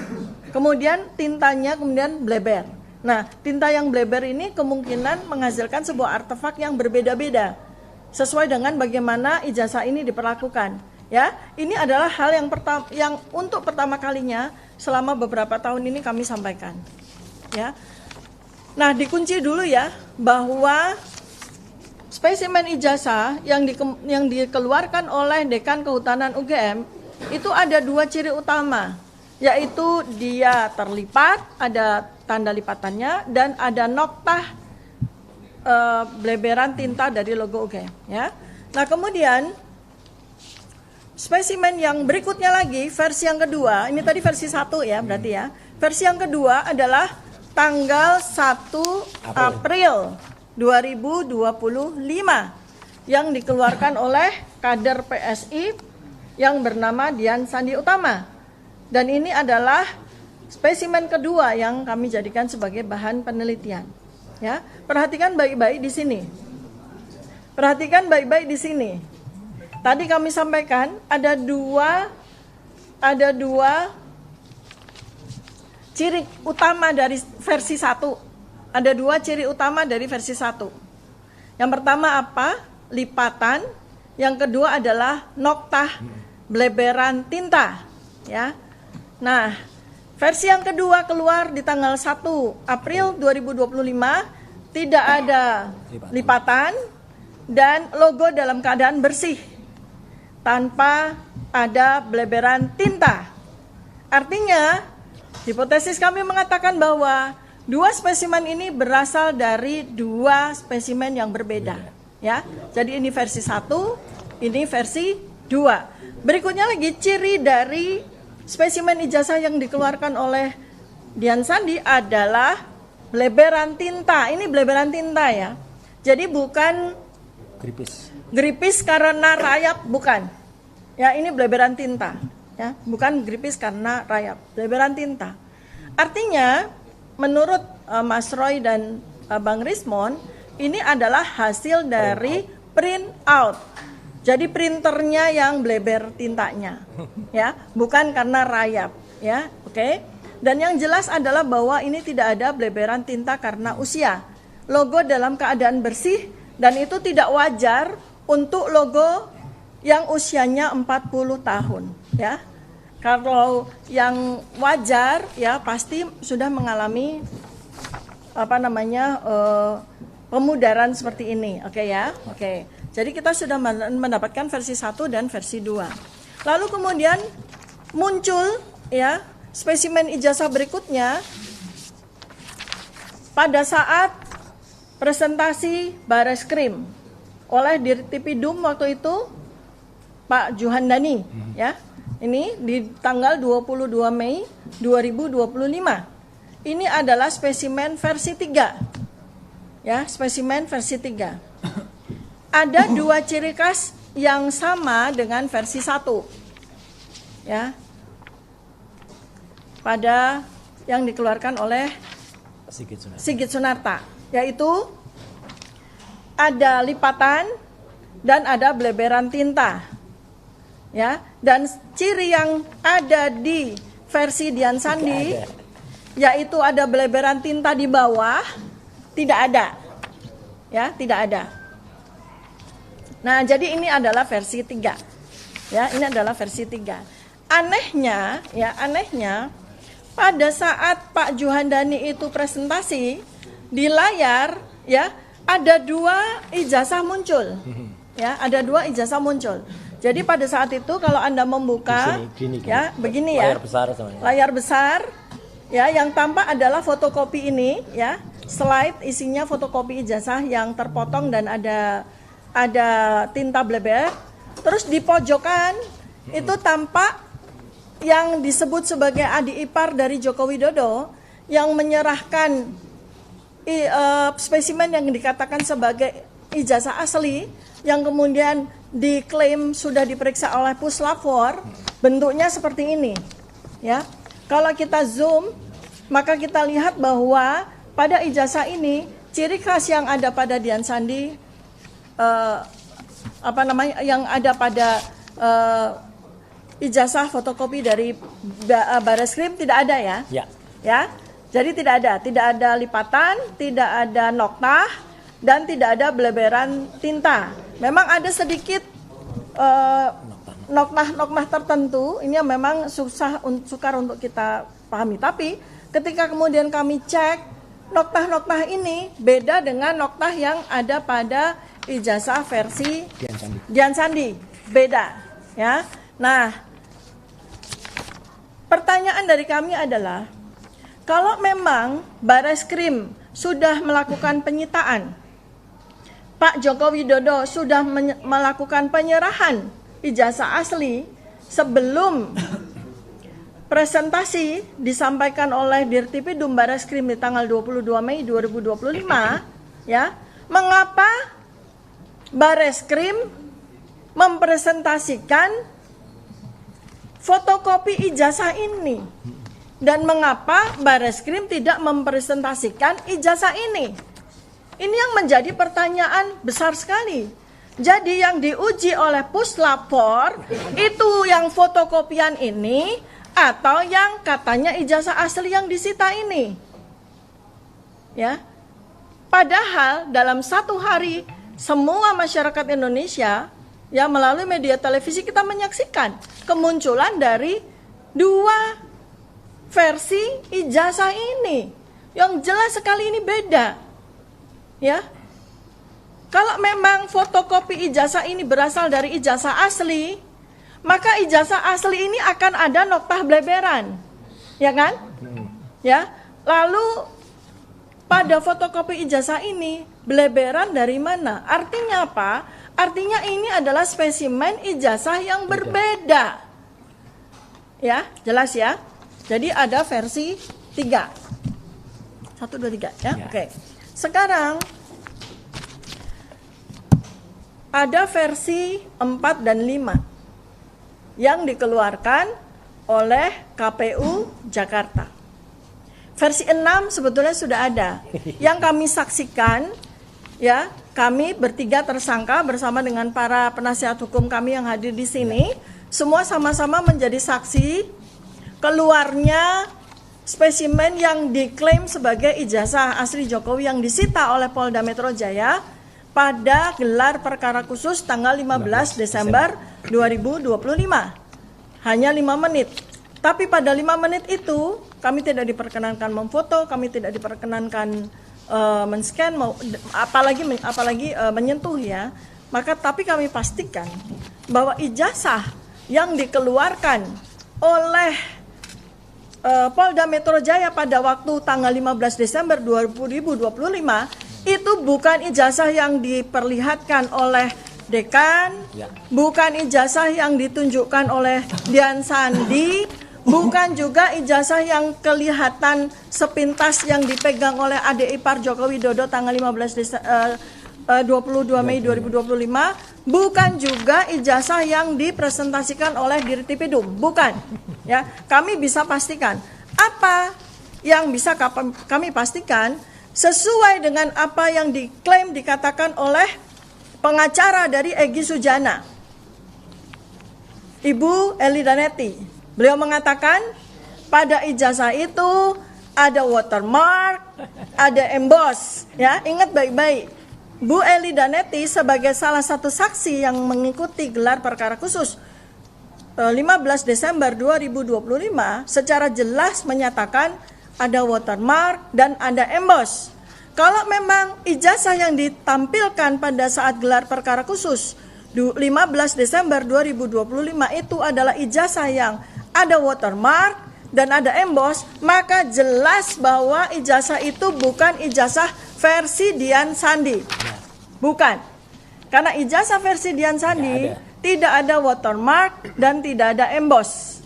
Kemudian tintanya kemudian bleber. Nah, tinta yang bleber ini kemungkinan menghasilkan sebuah artefak yang berbeda-beda sesuai dengan bagaimana ijazah ini diperlakukan. Ya, ini adalah hal yang untuk pertama kalinya selama beberapa tahun ini kami sampaikan. Ya. Nah, dikunci dulu ya bahwa spesimen ijazah yang dikeluarkan oleh Dekan Kehutanan UGM itu ada 2 ciri utama, yaitu dia terlipat, ada tanda lipatannya, dan ada noktah bleberan tinta dari logo UGM. Ya. Nah, kemudian spesimen yang berikutnya lagi, versi yang kedua, ini tadi versi 1 ya berarti ya. Versi yang kedua adalah tanggal 1 April 2025 yang dikeluarkan oleh kader PSI yang bernama Dian Sandi Utama. Dan ini adalah spesimen kedua yang kami jadikan sebagai bahan penelitian. Ya, perhatikan baik-baik di sini. Perhatikan baik-baik di sini. Tadi kami sampaikan ada dua ciri utama dari versi 1. Ada 2 ciri utama dari versi 1. Yang pertama apa? Lipatan. Yang kedua adalah noktah bleberan tinta. Ya. Nah, versi yang kedua keluar di tanggal 1 April 2025, tidak ada lipatan dan logo dalam keadaan bersih tanpa ada bleberan tinta. Artinya, hipotesis kami mengatakan bahwa 2 spesimen ini berasal dari 2 spesimen yang berbeda. Ya, jadi ini versi 1, ini versi 2. Berikutnya lagi ciri dari spesimen ijazah yang dikeluarkan oleh Dian Sandi adalah bleberan tinta. Ini bleberan tinta ya. Jadi bukan gripis karena rayap, bukan. Ya, ini bleberan tinta. Ya, bukan gripis karena rayap, bleberan tinta. Artinya, menurut Mas Roy dan Bang Rismon, ini adalah hasil dari print out. Jadi printernya yang bleber tintanya, ya, bukan karena rayap, ya, oke. Dan yang jelas adalah bahwa ini tidak ada bleberan tinta karena usia. Logo dalam keadaan bersih dan itu tidak wajar untuk logo yang usianya 40 tahun, ya. Kalau yang wajar, ya pasti sudah mengalami pemudaran seperti ini, oke ya, oke. Jadi kita sudah mendapatkan versi 1 dan versi 2. Lalu kemudian muncul ya spesimen ijazah berikutnya pada saat presentasi Bareskrim oleh Dirtipidum waktu itu Pak Juhandani ya. Ini di tanggal 22 Mei 2025. Ini adalah spesimen versi 3. Ya, spesimen versi 3. Ada 2 ciri khas yang sama dengan versi 1. Ya. Pada yang dikeluarkan oleh Sigit Sunarta, yaitu ada lipatan dan ada bleberan tinta. Ya, dan ciri yang ada di versi Dian Sandi yaitu ada bleberan tinta di bawah, tidak ada. Ya, tidak ada. Nah, jadi ini adalah versi 3. Ya, ini adalah versi 3. Anehnya, pada saat Pak Juhandani itu presentasi di layar, ya, ada 2 ijazah muncul. Ya, ada 2 ijazah muncul. Jadi pada saat itu kalau Anda membuka gini. Ya, begini ya. Layar besar. Ya, yang tampak adalah fotokopi ini, ya. Slide isinya fotokopi ijazah yang terpotong dan ada tinta bleber. Terus di pojokan itu tampak yang disebut sebagai adik ipar dari Joko Widodo yang menyerahkan spesimen yang dikatakan sebagai ijazah asli yang kemudian diklaim sudah diperiksa oleh Puslapfor, bentuknya seperti ini. Ya. Kalau kita zoom, maka kita lihat bahwa pada ijazah ini ciri khas yang ada pada Dian Sandi yang ada pada ijazah fotokopi dari Bareskrim tidak ada ya? Ya. Ya. Jadi tidak ada lipatan, tidak ada noktah, dan tidak ada beleberan tinta. Memang ada sedikit noktah tertentu, ini yang memang sukar untuk kita pahami. Tapi ketika kemudian kami cek, noktah ini beda dengan noktah yang ada pada ijazah versi Dian Sandi, beda. Ya. Nah, pertanyaan dari kami adalah, kalau memang Bareskrim sudah melakukan penyitaan, Pak Joko Widodo sudah melakukan penyerahan ijazah asli sebelum presentasi disampaikan oleh Dirtipidum Bareskrim di tanggal 22 Mei 2025, ya, mengapa Bareskrim mempresentasikan fotokopi ijazah ini? Dan mengapa Bareskrim tidak mempresentasikan ijazah ini? Ini yang menjadi pertanyaan besar sekali. Jadi yang diuji oleh Puslapor itu yang fotokopian ini atau yang katanya ijazah asli yang disita ini. Ya. Padahal dalam satu hari semua masyarakat Indonesia ya melalui media televisi kita menyaksikan kemunculan dari dua versi ijazah ini yang jelas sekali ini beda. Ya. Kalau memang fotokopi ijazah ini berasal dari ijazah asli, maka ijazah asli ini akan ada noktah beleberan. Ya kan? Ya. Lalu pada fotokopi ijazah ini beleberan dari mana? Artinya apa? Artinya ini adalah spesimen ijazah yang berbeda. Ya, jelas ya? Jadi ada versi 3. 1, 2, 3 ya. Oke. Sekarang ada versi 4 dan 5 yang dikeluarkan oleh KPU Jakarta. Versi 6 sebetulnya sudah ada. Yang kami saksikan, ya, kami bertiga tersangka bersama dengan para penasihat hukum kami yang hadir di sini, semua sama-sama menjadi saksi keluarnya spesimen yang diklaim sebagai ijazah asli Jokowi yang disita oleh Polda Metro Jaya pada gelar perkara khusus tanggal 15 Desember 2025. Hanya 5 menit. Tapi pada 5 menit itu kami tidak diperkenankan memfoto, kami tidak diperkenankan men-scan, apalagi menyentuh ya. Maka tapi kami pastikan bahwa ijazah yang dikeluarkan oleh Polda Metro Jaya pada waktu tanggal 15 Desember 2025 itu bukan ijazah yang diperlihatkan oleh dekan, bukan ijazah yang ditunjukkan oleh Dian Sandi, bukan juga ijazah yang kelihatan sepintas yang dipegang oleh adik ipar Joko Widodo tanggal 22 Mei 2025, bukan juga ijazah yang dipresentasikan oleh Dirtipidum, bukan. Ya, kami bisa pastikan apa yang bisa kami pastikan sesuai dengan apa yang diklaim dikatakan oleh pengacara dari Egy Sujana, Ibu Eli Danetti. Beliau mengatakan pada ijazah itu ada watermark, ada emboss. Ya, ingat baik-baik. Bu Eli Danetti sebagai salah satu saksi yang mengikuti gelar perkara khusus 15 Desember 2025 secara jelas menyatakan ada watermark dan ada emboss. Kalau memang ijazah yang ditampilkan pada saat gelar perkara khusus 15 Desember 2025 itu adalah ijazah yang ada watermark dan ada emboss, maka jelas bahwa ijazah itu bukan ijazah versi Dian Sandi. Bukan. Karena ijazah versi Dian Sandi tidak ada watermark dan tidak ada emboss.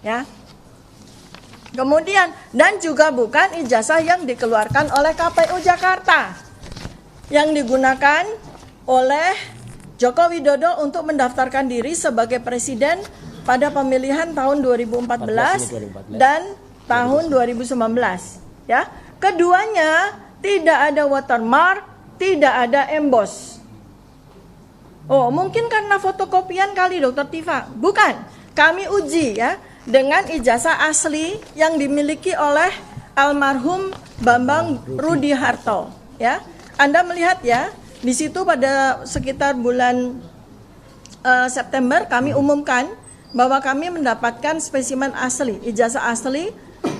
Ya. Kemudian dan juga bukan ijazah yang dikeluarkan oleh KPU Jakarta yang digunakan oleh Joko Widodo untuk mendaftarkan diri sebagai presiden pada pemilihan tahun 2014 dan tahun 2019. Ya, keduanya tidak ada watermark, tidak ada emboss. Oh, mungkin karena fotokopian kali, Dokter Tifa? Bukan. kami uji ya dengan ijazah asli yang dimiliki oleh almarhum Bambang Rudi Harto ya. Anda melihat ya, di situ pada sekitar bulan September kami umumkan bahwa kami mendapatkan spesimen asli, ijazah asli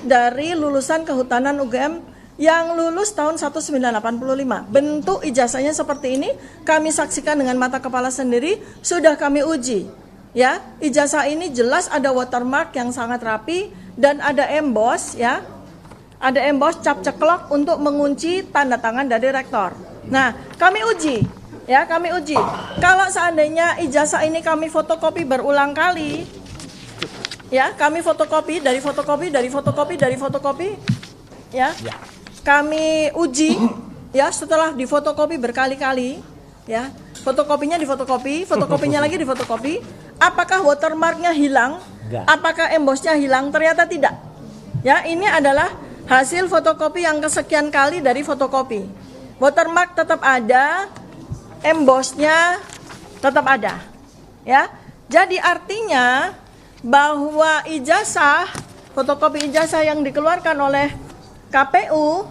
dari lulusan kehutanan UGM yang lulus tahun 1985. Bentuk ijazahnya seperti ini, kami saksikan dengan mata kepala sendiri, sudah kami uji. Ya, ijazah ini jelas ada watermark yang sangat rapi dan ada emboss ya. Ada emboss cap ceklok untuk mengunci tanda tangan dari rektor. Nah, kami uji. Ya, kami uji. Kalau seandainya ijazah ini kami fotokopi berulang kali, ya, kami fotokopi, ya, kami uji, ya, setelah difotokopi berkali-kali, ya, fotokopinya lagi difotokopi, apakah watermarknya hilang? Enggak. Apakah embossnya hilang? Ternyata tidak. Ya, ini adalah hasil fotokopi yang kesekian kali dari fotokopi. Watermark tetap ada, embossnya tetap ada. Ya, jadi artinya bahwa ijazah, fotokopi ijazah yang dikeluarkan oleh KPU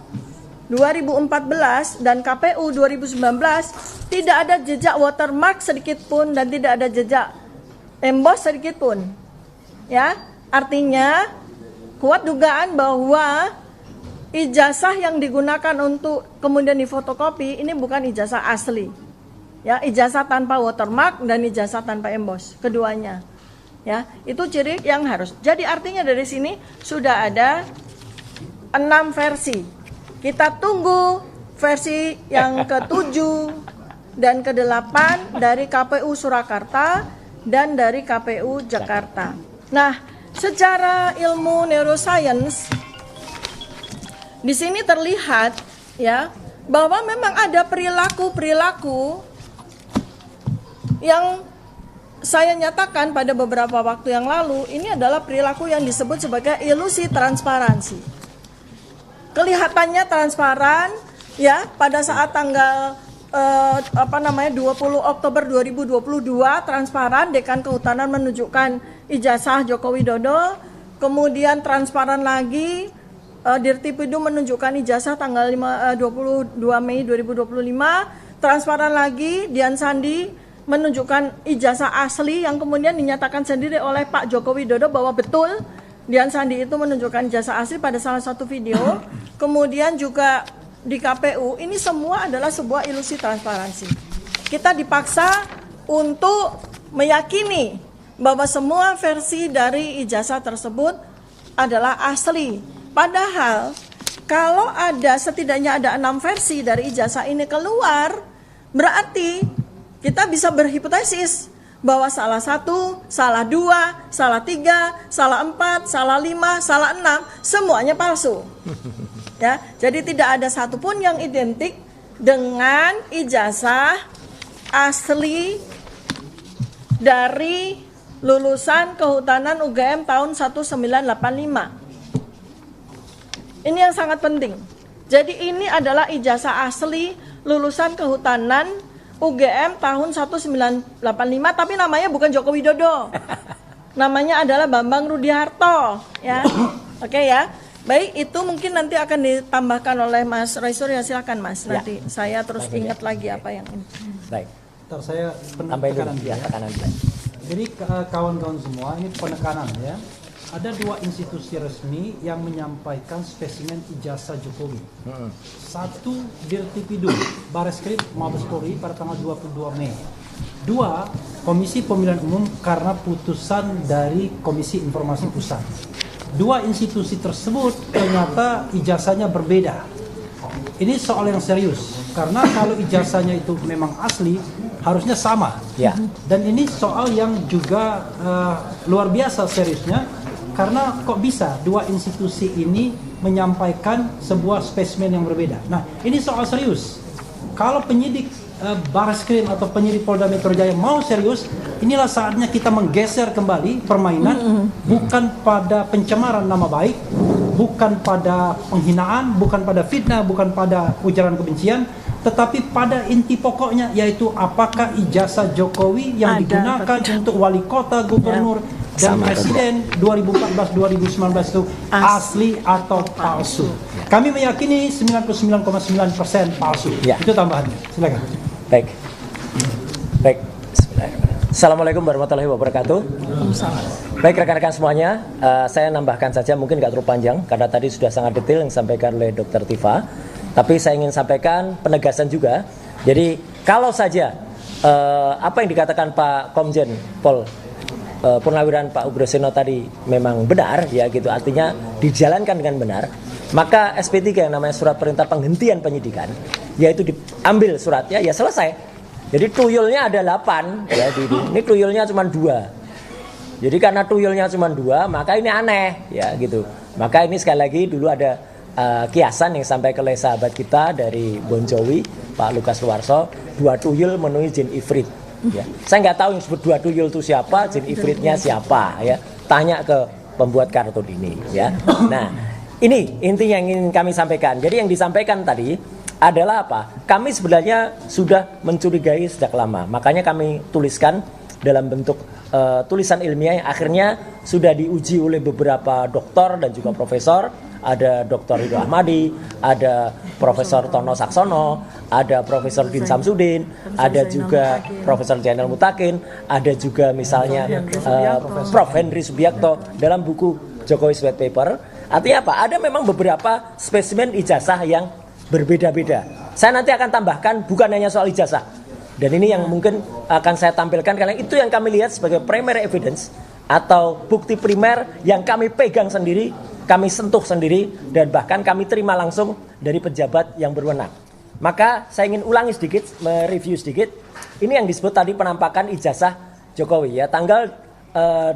2014 dan KPU 2019 tidak ada jejak watermark sedikit pun dan tidak ada jejak emboss sedikit pun. Ya, artinya kuat dugaan bahwa ijazah yang digunakan untuk kemudian difotokopi ini bukan ijazah asli. Ya, ijazah tanpa watermark dan ijazah tanpa emboss, keduanya. Ya, itu ciri yang harus. Jadi artinya dari sini sudah ada 6 versi. Kita tunggu versi yang ke-7 dan ke-8 dari KPU Surakarta dan dari KPU Jakarta. Nah, secara ilmu neuroscience di sini terlihat ya bahwa memang ada perilaku-perilaku yang saya nyatakan pada beberapa waktu yang lalu. Ini adalah perilaku yang disebut sebagai ilusi transparansi. Kelihatannya transparan ya pada saat tanggal 20 Oktober 2022 transparan Dekan Kehutanan menunjukkan ijazah Joko Widodo, kemudian transparan lagi Dirtipidu menunjukkan ijazah tanggal 22 Mei 2025, transparan lagi Dian Sandi menunjukkan ijazah asli yang kemudian dinyatakan sendiri oleh Pak Joko Widodo bahwa betul Dian Sandi itu menunjukkan ijazah asli pada salah satu video. Kemudian juga di KPU, ini semua adalah sebuah ilusi transparansi. Kita dipaksa untuk meyakini bahwa semua versi dari ijazah tersebut adalah asli. Padahal kalau ada setidaknya ada 6 versi dari ijazah ini keluar, berarti kita bisa berhipotesis bahwa salah 1, salah 2, salah 3, salah 4, salah 5, salah 6 semuanya palsu. Ya, jadi tidak ada satupun yang identik dengan ijazah asli dari lulusan Kehutanan UGM tahun 1985. Ini yang sangat penting. Jadi ini adalah ijazah asli lulusan Kehutanan UGM tahun 1985, tapi namanya bukan Joko Widodo. Namanya adalah Bambang Rudi Harto, ya. Oke ya. Baik, itu mungkin nanti akan ditambahkan oleh Mas Raisur, ya silakan Mas. Nanti saya terus ingat lagi apa yang ini. Baik. Ntar saya Tambahin penekanan dulu ya, tekanan. Jadi kawan-kawan semua, ini penekanan ya. Ada 2 institusi resmi yang menyampaikan spesimen ijazah Jokowi. Satu, Dirtipidu, Bareskrim Mabes Polri pada tanggal 22 Mei. 2, Komisi Pemilihan Umum karena putusan dari Komisi Informasi Pusat. 2 institusi tersebut ternyata ijazahnya berbeda. Ini soal yang serius, karena kalau ijazahnya itu memang asli, harusnya sama. Ya. Dan ini soal yang juga luar biasa seriusnya, karena kok bisa 2 institusi ini menyampaikan sebuah spesimen yang berbeda. Nah, ini soal serius. Kalau penyidik Bareskrim atau penyidik Polda Metro Jaya mau serius, inilah saatnya kita menggeser kembali permainan, bukan pada pencemaran nama baik, bukan pada penghinaan, bukan pada fitnah, bukan pada ujaran kebencian, tetapi pada inti pokoknya, yaitu apakah ijazah Jokowi yang digunakan untuk wali kota, gubernur, dan Sama atau presiden 2014-2019 itu asli atau palsu. Kami meyakini 99,9% palsu. Ya. Itu tambahannya. Silakan. Baik. Assalamualaikum warahmatullahi wabarakatuh. Baik rekan-rekan semuanya, saya nambahkan saja, mungkin nggak terlalu panjang karena tadi sudah sangat detail yang disampaikan oleh Dr. Tifa. Tapi saya ingin sampaikan penegasan juga. Jadi kalau saja apa yang dikatakan Pak Komjen Pol Purnawiran Pak Ugroseno tadi memang benar, ya gitu, artinya dijalankan dengan benar, maka SP3 yang namanya surat perintah penghentian penyidikan, yaitu diambil suratnya, ya selesai. Jadi tuyulnya ada 8, ya, ini tuyulnya cuma 2. Jadi karena tuyulnya cuma 2, maka ini aneh, ya gitu. Maka ini sekali lagi dulu ada kiasan yang sampai oleh sahabat kita dari Bon Jovi, Pak Lukas Luarso, 2 tuyul menuhi jin ifrit. Ya. Saya nggak tahu yang disebut 2 tuyul itu siapa, jin ifritnya siapa, ya. Tanya ke pembuat kartun ini, ya. Nah, ini intinya yang ingin kami sampaikan. Jadi yang disampaikan tadi adalah apa? Kami sebenarnya sudah mencurigai sejak lama. Makanya kami tuliskan dalam bentuk tulisan ilmiah yang akhirnya sudah diuji oleh beberapa dokter dan juga profesor. Ada Dr. Ridho Ahmadi, ada Profesor Tono Saksono, ada Profesor Din Samsudin, ada juga Profesor Jainal Mutakin, ada juga misalnya Prof. Henry Subiakto dalam buku Jokowi's White Paper. Artinya apa? Ada memang beberapa spesimen ijazah yang berbeda-beda. Saya nanti akan tambahkan bukan hanya soal ijazah. Dan ini yang mungkin akan saya tampilkan karena itu yang kami lihat sebagai primary evidence atau bukti primer yang kami pegang sendiri, kami sentuh sendiri, dan bahkan kami terima langsung dari pejabat yang berwenang. Maka saya ingin ulangi sedikit, mereview sedikit. Ini yang disebut tadi penampakan ijazah Jokowi, ya, tanggal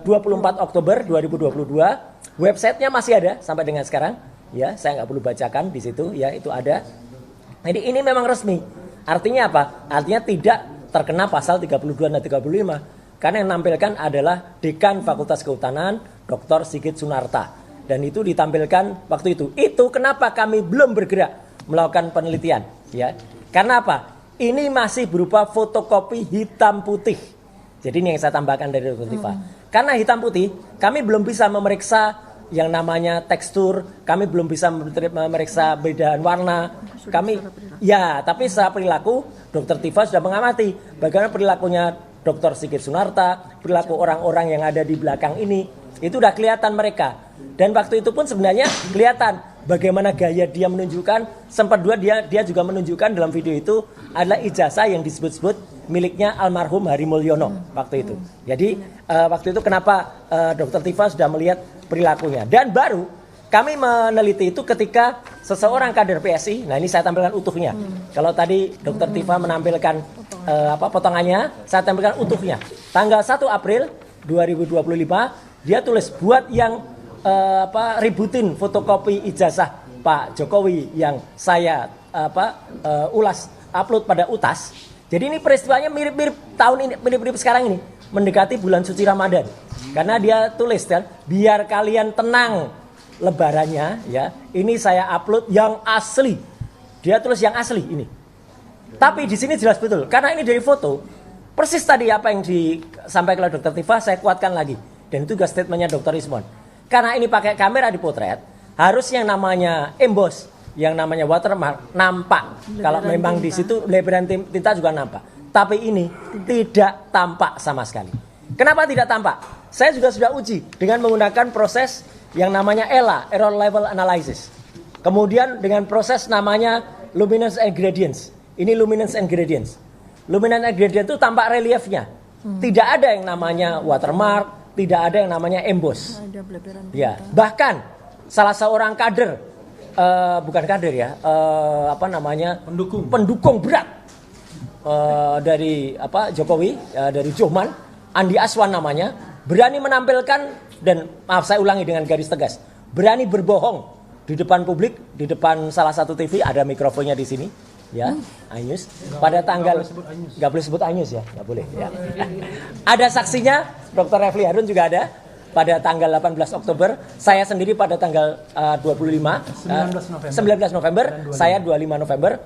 24 Oktober 2022. Websitenya masih ada sampai dengan sekarang, ya, saya nggak perlu bacakan di situ, ya, itu ada. Jadi ini memang resmi. Artinya apa? Artinya tidak terkena pasal 32 dan 35. Karena yang menampilkan adalah Dekan Fakultas Kehutanan, Dr. Sigit Sunarta. Dan itu ditampilkan waktu itu. Itu kenapa kami belum bergerak melakukan penelitian, ya. Karena apa? Ini masih berupa fotokopi hitam putih. Jadi ini yang saya tambahkan dari Dr. Tifa. Karena hitam putih, kami belum bisa memeriksa yang namanya tekstur, kami belum bisa memeriksa bedaan warna. Kami, ya, tapi secara perilaku, Dr. Tifa sudah mengamati bagaimana perilakunya Dr. Sigit Sunarta, perilaku orang-orang yang ada di belakang ini, itu udah kelihatan mereka. Dan waktu itu pun sebenarnya kelihatan bagaimana gaya dia menunjukkan. Sempat dia juga menunjukkan dalam video itu adalah ijazah yang disebut-sebut miliknya almarhum Hari Mulyono waktu itu. Jadi waktu itu kenapa Dr. Tifa sudah melihat perilakunya. Dan baru kami meneliti itu ketika seseorang kader PSI. Nah, ini saya tampilkan utuhnya. Kalau tadi Dr. Tifa menampilkan potongannya, saya tampilkan utuhnya. Tanggal 1 April 2025 dia tulis buat yang ributin fotokopi ijazah Pak Jokowi yang saya ulas upload pada UTAS. Jadi ini peristiwanya mirip-mirip tahun ini, mirip-mirip sekarang ini, mendekati bulan suci Ramadan. Karena dia tulis kan, biar kalian tenang lebarannya, ya. Ini saya upload yang asli. Dia tulis yang asli ini. Tapi di sini jelas betul karena ini dari foto. Persis tadi apa yang disampaikan oleh Dr. Tifa saya kuatkan lagi. Dan itu juga statementnya Dr. Ismon. Karena ini pakai kamera di potret, harusnya yang namanya emboss, yang namanya watermark nampak. Kalau memang di situ lebaran tinta juga nampak. Tapi ini tidak tampak sama sekali. Kenapa tidak tampak? Saya juga sudah uji dengan menggunakan proses yang namanya ELA, Error Level Analysis. Kemudian dengan proses namanya Luminance and Gradients. Ini Luminance and Gradients. Luminance and Gradients itu tampak reliefnya. Tidak ada yang namanya watermark, tidak ada yang namanya emboss. Ya, bahkan salah seorang kader, bukan kader ya, pendukung berat dari Jokowi, dari Joman, Andi Aswan namanya, berani menampilkan dan maaf saya ulangi dengan garis tegas, berani berbohong di depan publik, di depan salah satu TV, ada mikrofonnya di sini. Ya, Ainus pada tanggal nggak boleh sebut Ainus ya, nggak boleh ya. Ada saksinya, Dr. Refli Harun juga ada pada tanggal 18 Oktober, saya sendiri pada tanggal 19 November, saya 25 November.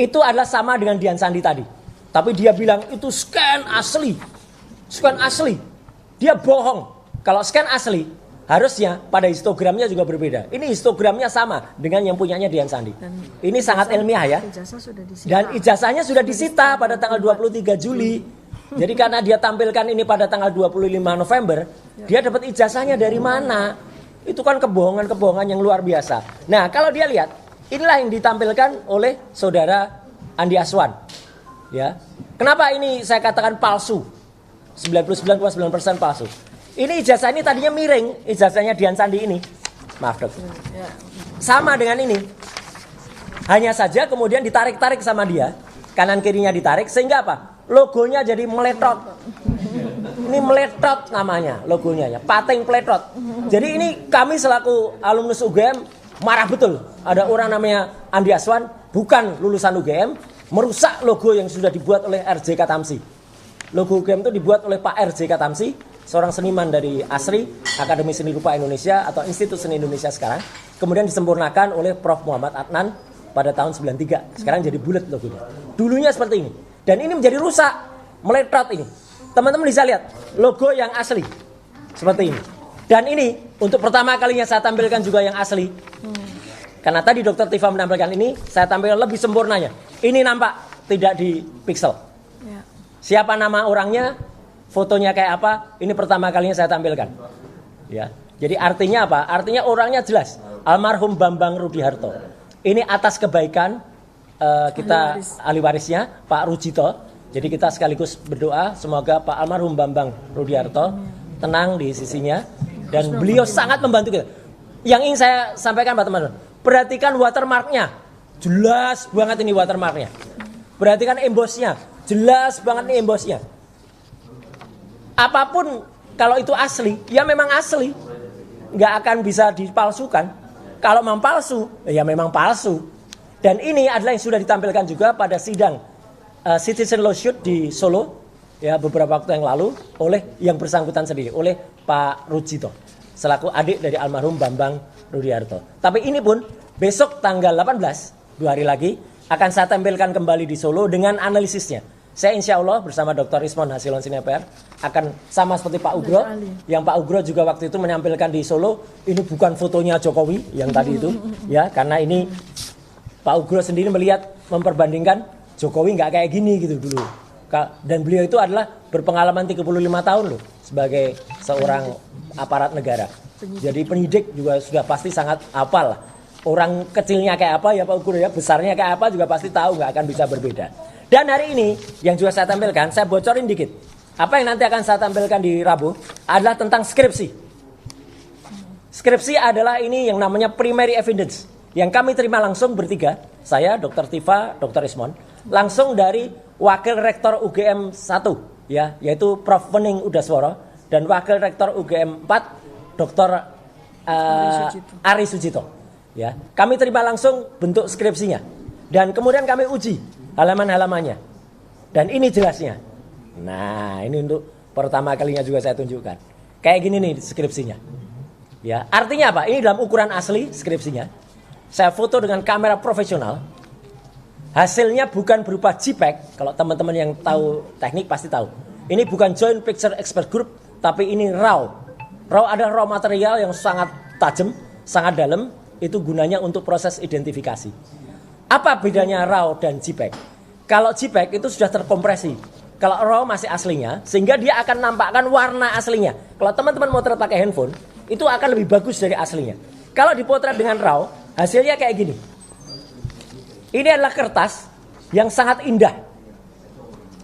Itu adalah sama dengan Dian Sandi tadi. Tapi dia bilang itu scan asli. Dia bohong. Kalau scan asli, harusnya pada histogramnya juga berbeda. Ini histogramnya sama dengan yang punyanya Dian Sandi. Ini sangat ilmiah ya. Ijazah sudah disita. Dan ijazahnya sudah disita pada tanggal 23 Juli. Jadi karena dia tampilkan ini pada tanggal 25 November, dia dapat ijazahnya dari mana? Itu kan kebohongan-kebohongan yang luar biasa. Nah, kalau dia lihat, inilah yang ditampilkan oleh saudara Andi Aswan. Ya. Kenapa ini saya katakan palsu? 99,9% palsu. Ini ijazah ini tadinya miring, ijazahnya Dian Sandi ini. Maaf dok. Sama dengan ini. Hanya saja kemudian ditarik-tarik sama dia. Kanan kirinya ditarik sehingga apa? Logonya jadi meletot. Ini meletot namanya logonya ya. Pating peletot. Jadi ini kami selaku alumnus UGM marah betul. Ada orang namanya Andi Aswan, bukan lulusan UGM, merusak logo yang sudah dibuat oleh RJ Katamsi. Logo UGM itu dibuat oleh Pak RJ Katamsi, seorang seniman dari ASRI, Akademi Seni Rupa Indonesia atau Institut Seni Indonesia sekarang. Kemudian disempurnakan oleh Prof. Muhammad Adnan pada tahun 93. Sekarang jadi bulat logonya. Dulunya seperti ini. Dan ini menjadi rusak, meletot ini. Teman-teman bisa lihat logo yang asli. Seperti ini. Dan ini untuk pertama kalinya saya tampilkan juga yang asli. Karena tadi Dr. Tifa menampilkan ini, saya tampilkan lebih sempurnanya. Ini nampak tidak di pixel. Siapa nama orangnya, fotonya kayak apa, ini pertama kalinya saya tampilkan. Ya. Jadi artinya apa? Artinya orangnya jelas. Almarhum Bambang Rudiharto. Ini atas kebaikan kita ahli warisnya Pak Rujito. Jadi kita sekaligus berdoa semoga Pak almarhum Bambang Rudiharto tenang di sisinya dan beliau sangat membantu kita. Yang ingin saya sampaikan Pak teman-teman, perhatikan watermarknya, jelas banget ini watermarknya. Perhatikan embossnya, jelas banget nih embossnya. Apapun kalau itu asli, ya memang asli, nggak akan bisa dipalsukan. Kalau memang palsu, ya memang palsu. Dan ini adalah yang sudah ditampilkan juga pada sidang Citizen Lawsuit di Solo ya beberapa waktu yang lalu oleh yang bersangkutan sendiri, oleh Pak Rujito selaku adik dari almarhum Bambang Rudiharto. Tapi ini pun besok tanggal 18, 2 hari lagi akan saya tampilkan kembali di Solo dengan analisisnya. Saya insya Allah bersama Dr. Ismon Hasilon Sineper akan sama seperti Pak Ugro. Yang Pak Ugro juga waktu itu menampilkan di Solo. Ini bukan fotonya Jokowi yang tadi itu. Ya, karena ini Pak Ugro sendiri melihat memperbandingkan Jokowi nggak kayak gini gitu dulu. Dan beliau itu adalah berpengalaman 35 tahun loh sebagai seorang aparat negara. Jadi penyidik juga sudah pasti sangat hafal. Orang kecilnya kayak apa ya Pak Ugro ya, besarnya kayak apa juga pasti tahu, nggak akan bisa berbeda. Dan hari ini yang juga saya tampilkan, saya bocorin dikit. Apa yang nanti akan saya tampilkan di Rabu adalah tentang skripsi. Skripsi adalah ini yang namanya primary evidence. Yang kami terima langsung bertiga, saya, Dr. Tifa, Dr. Ismon, langsung dari Wakil Rektor UGM 1, ya, yaitu Prof. Wening Udasworo, dan Wakil Rektor UGM 4, Dr. Ari Sujito. Ya, kami terima langsung bentuk skripsinya. Dan kemudian kami uji halaman-halamannya. Dan ini jelasnya. Nah, ini untuk pertama kalinya juga saya tunjukkan. Kayak gini nih skripsinya. Ya, artinya apa? Ini dalam ukuran asli skripsinya. Saya foto dengan kamera profesional. Hasilnya bukan berupa JPEG. Kalau teman-teman yang tahu teknik pasti tahu. Ini bukan Joint Picture Expert Group, tapi ini RAW. RAW adalah raw material yang sangat tajam, sangat dalam. Itu gunanya untuk proses identifikasi. Apa bedanya RAW dan JPEG? Kalau JPEG itu sudah terkompresi. Kalau RAW masih aslinya, sehingga dia akan nampakkan warna aslinya. Kalau teman-teman motret pakai handphone, itu akan lebih bagus dari aslinya. Kalau dipotret dengan RAW, hasilnya kayak gini. Ini adalah kertas yang sangat indah.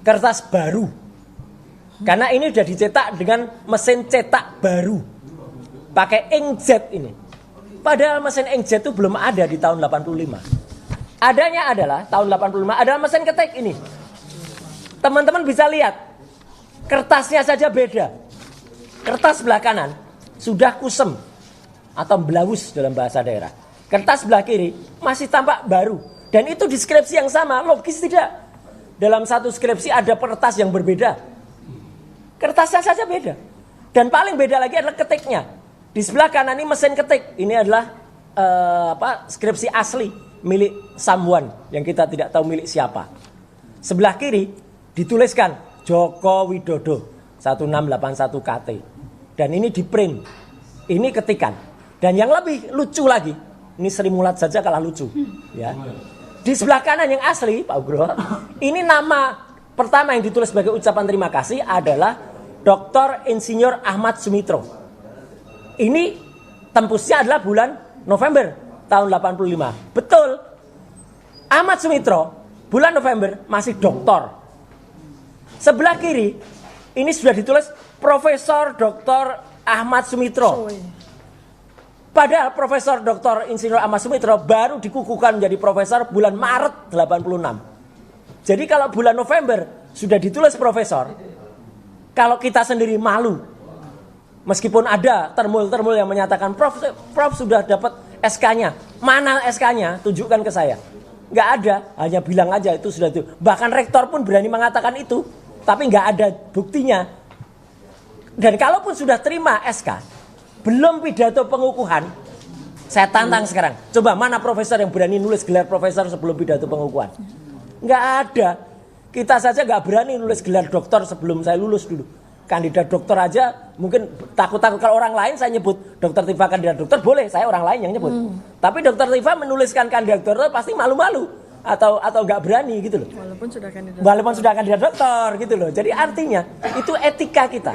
Kertas baru. Karena ini sudah dicetak dengan mesin cetak baru. Pakai inkjet ini. Padahal mesin inkjet itu belum ada di tahun 85. Adanya adalah tahun 85 adalah mesin ketik ini. Teman-teman bisa lihat. Kertasnya saja beda. Kertas sebelah kanan sudah kusem atau belawus dalam bahasa daerah. Kertas sebelah kiri masih tampak baru. Dan itu di skripsi yang sama, logis tidak? Dalam satu skripsi ada kertas yang berbeda. Kertasnya saja beda. Dan paling beda lagi adalah ketiknya. Di sebelah kanan ini mesin ketik. Ini adalah skripsi asli milik someone yang kita tidak tahu milik siapa. Sebelah kiri dituliskan Joko Widodo 1681 KT. Dan ini di print. Ini ketikan. Dan yang lebih lucu lagi, ini Sri Mulat saja kalah lucu. Ya. Di sebelah kanan yang asli, Pak Ugro, ini nama pertama yang ditulis sebagai ucapan terima kasih adalah Dr. Insinyur Ahmad Sumitro. Ini tembusnya adalah bulan November tahun 85. Betul. Ahmad Sumitro bulan November masih doktor. Sebelah kiri ini sudah ditulis Profesor Dr. Ahmad Sumitro. Padahal Profesor Dr. Insinyur Ahmad Sumitro baru dikukuhkan menjadi profesor bulan Maret 86. Jadi kalau bulan November sudah ditulis profesor, kalau kita sendiri malu. Meskipun ada termul-termul yang menyatakan Prof sudah dapat SK-nya. Mana SK-nya? Tunjukkan ke saya. Nggak ada, hanya bilang aja itu sudah itu. Bahkan rektor pun berani mengatakan itu, tapi nggak ada buktinya. Dan kalaupun sudah terima SK, belum pidato pengukuhan, saya tantang sekarang. Coba mana profesor yang berani nulis gelar profesor sebelum pidato pengukuhan? Nggak ada. Kita saja nggak berani nulis gelar doktor sebelum saya lulus dulu. Kandidat doktor aja mungkin takut-takut. Kalau orang lain saya nyebut Dr. Tifa kandidat doktor, boleh, saya orang lain yang nyebut. Tapi Dr. Tifa menuliskan kandidat doktor pasti malu-malu atau nggak berani gitu loh. Walaupun sudah kandidat doktor gitu loh. Jadi artinya itu etika kita.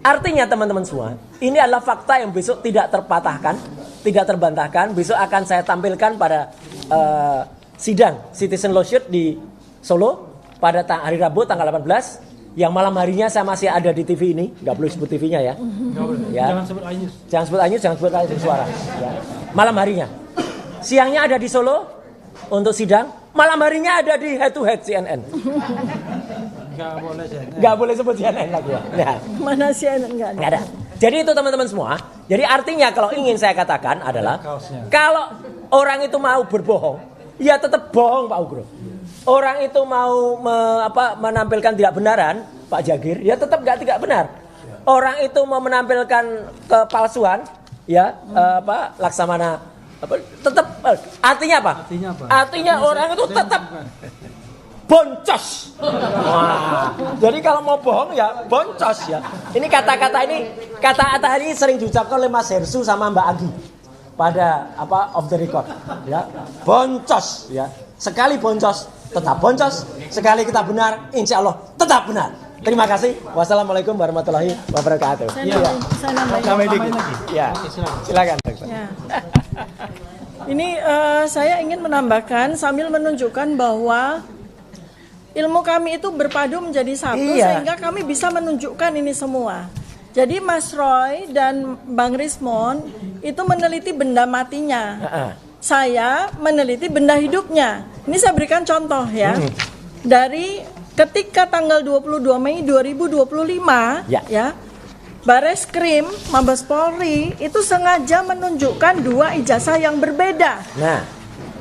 Artinya teman-teman semua, ini adalah fakta yang besok tidak terpatahkan, tidak terbantahkan. Besok akan saya tampilkan pada sidang Citizen Lawsuit di Solo pada hari Rabu tanggal 18. Yang malam harinya saya masih ada di TV ini, nggak perlu sebut TV-nya ya. Ya. Jangan sebut iNews. Jangan sebut iNews, jangan sebut iNews suara. Ya. Malam harinya. Siangnya ada di Solo untuk sidang. Malam harinya ada di Head to Head CNN. Nggak boleh sebut CNN lagi ya. Nah. Mana CNN nggak ada. Nggak ada. Jadi itu teman-teman semua. Jadi artinya kalau ingin saya katakan adalah kalau orang itu mau berbohong, ya tetap bohong Pak Ugro. Orang itu mau menampilkan tidak benaran, Pak Jagir, ya tetap tidak benar. Orang itu mau menampilkan kepalsuan, ya Laksamana, tetap artinya apa? Artinya orang itu tetap boncos. Wah. Jadi kalau mau bohong ya boncos ya. Ini kata-kata ini sering diucapkan oleh Mas Hersu sama Mbak Agi pada off the record, ya. Boncos, ya. Sekali boncos tetap boncos, sekali kita benar, insya Allah tetap benar. Terima kasih. Wassalamualaikum warahmatullahi wabarakatuh. Saya nambahin lagi. Ya, silakan. Ya. Ini saya ingin menambahkan sambil menunjukkan bahwa ilmu kami itu berpadu menjadi satu, sehingga kami bisa menunjukkan ini semua. Jadi Mas Roy dan Bang Rismon itu meneliti benda matinya. Saya meneliti benda hidupnya. Ini saya berikan contoh ya. Dari ketika tanggal 22 Mei 2025 ya. Bareskrim Mabes Polri itu sengaja menunjukkan dua ijazah yang berbeda. Nah,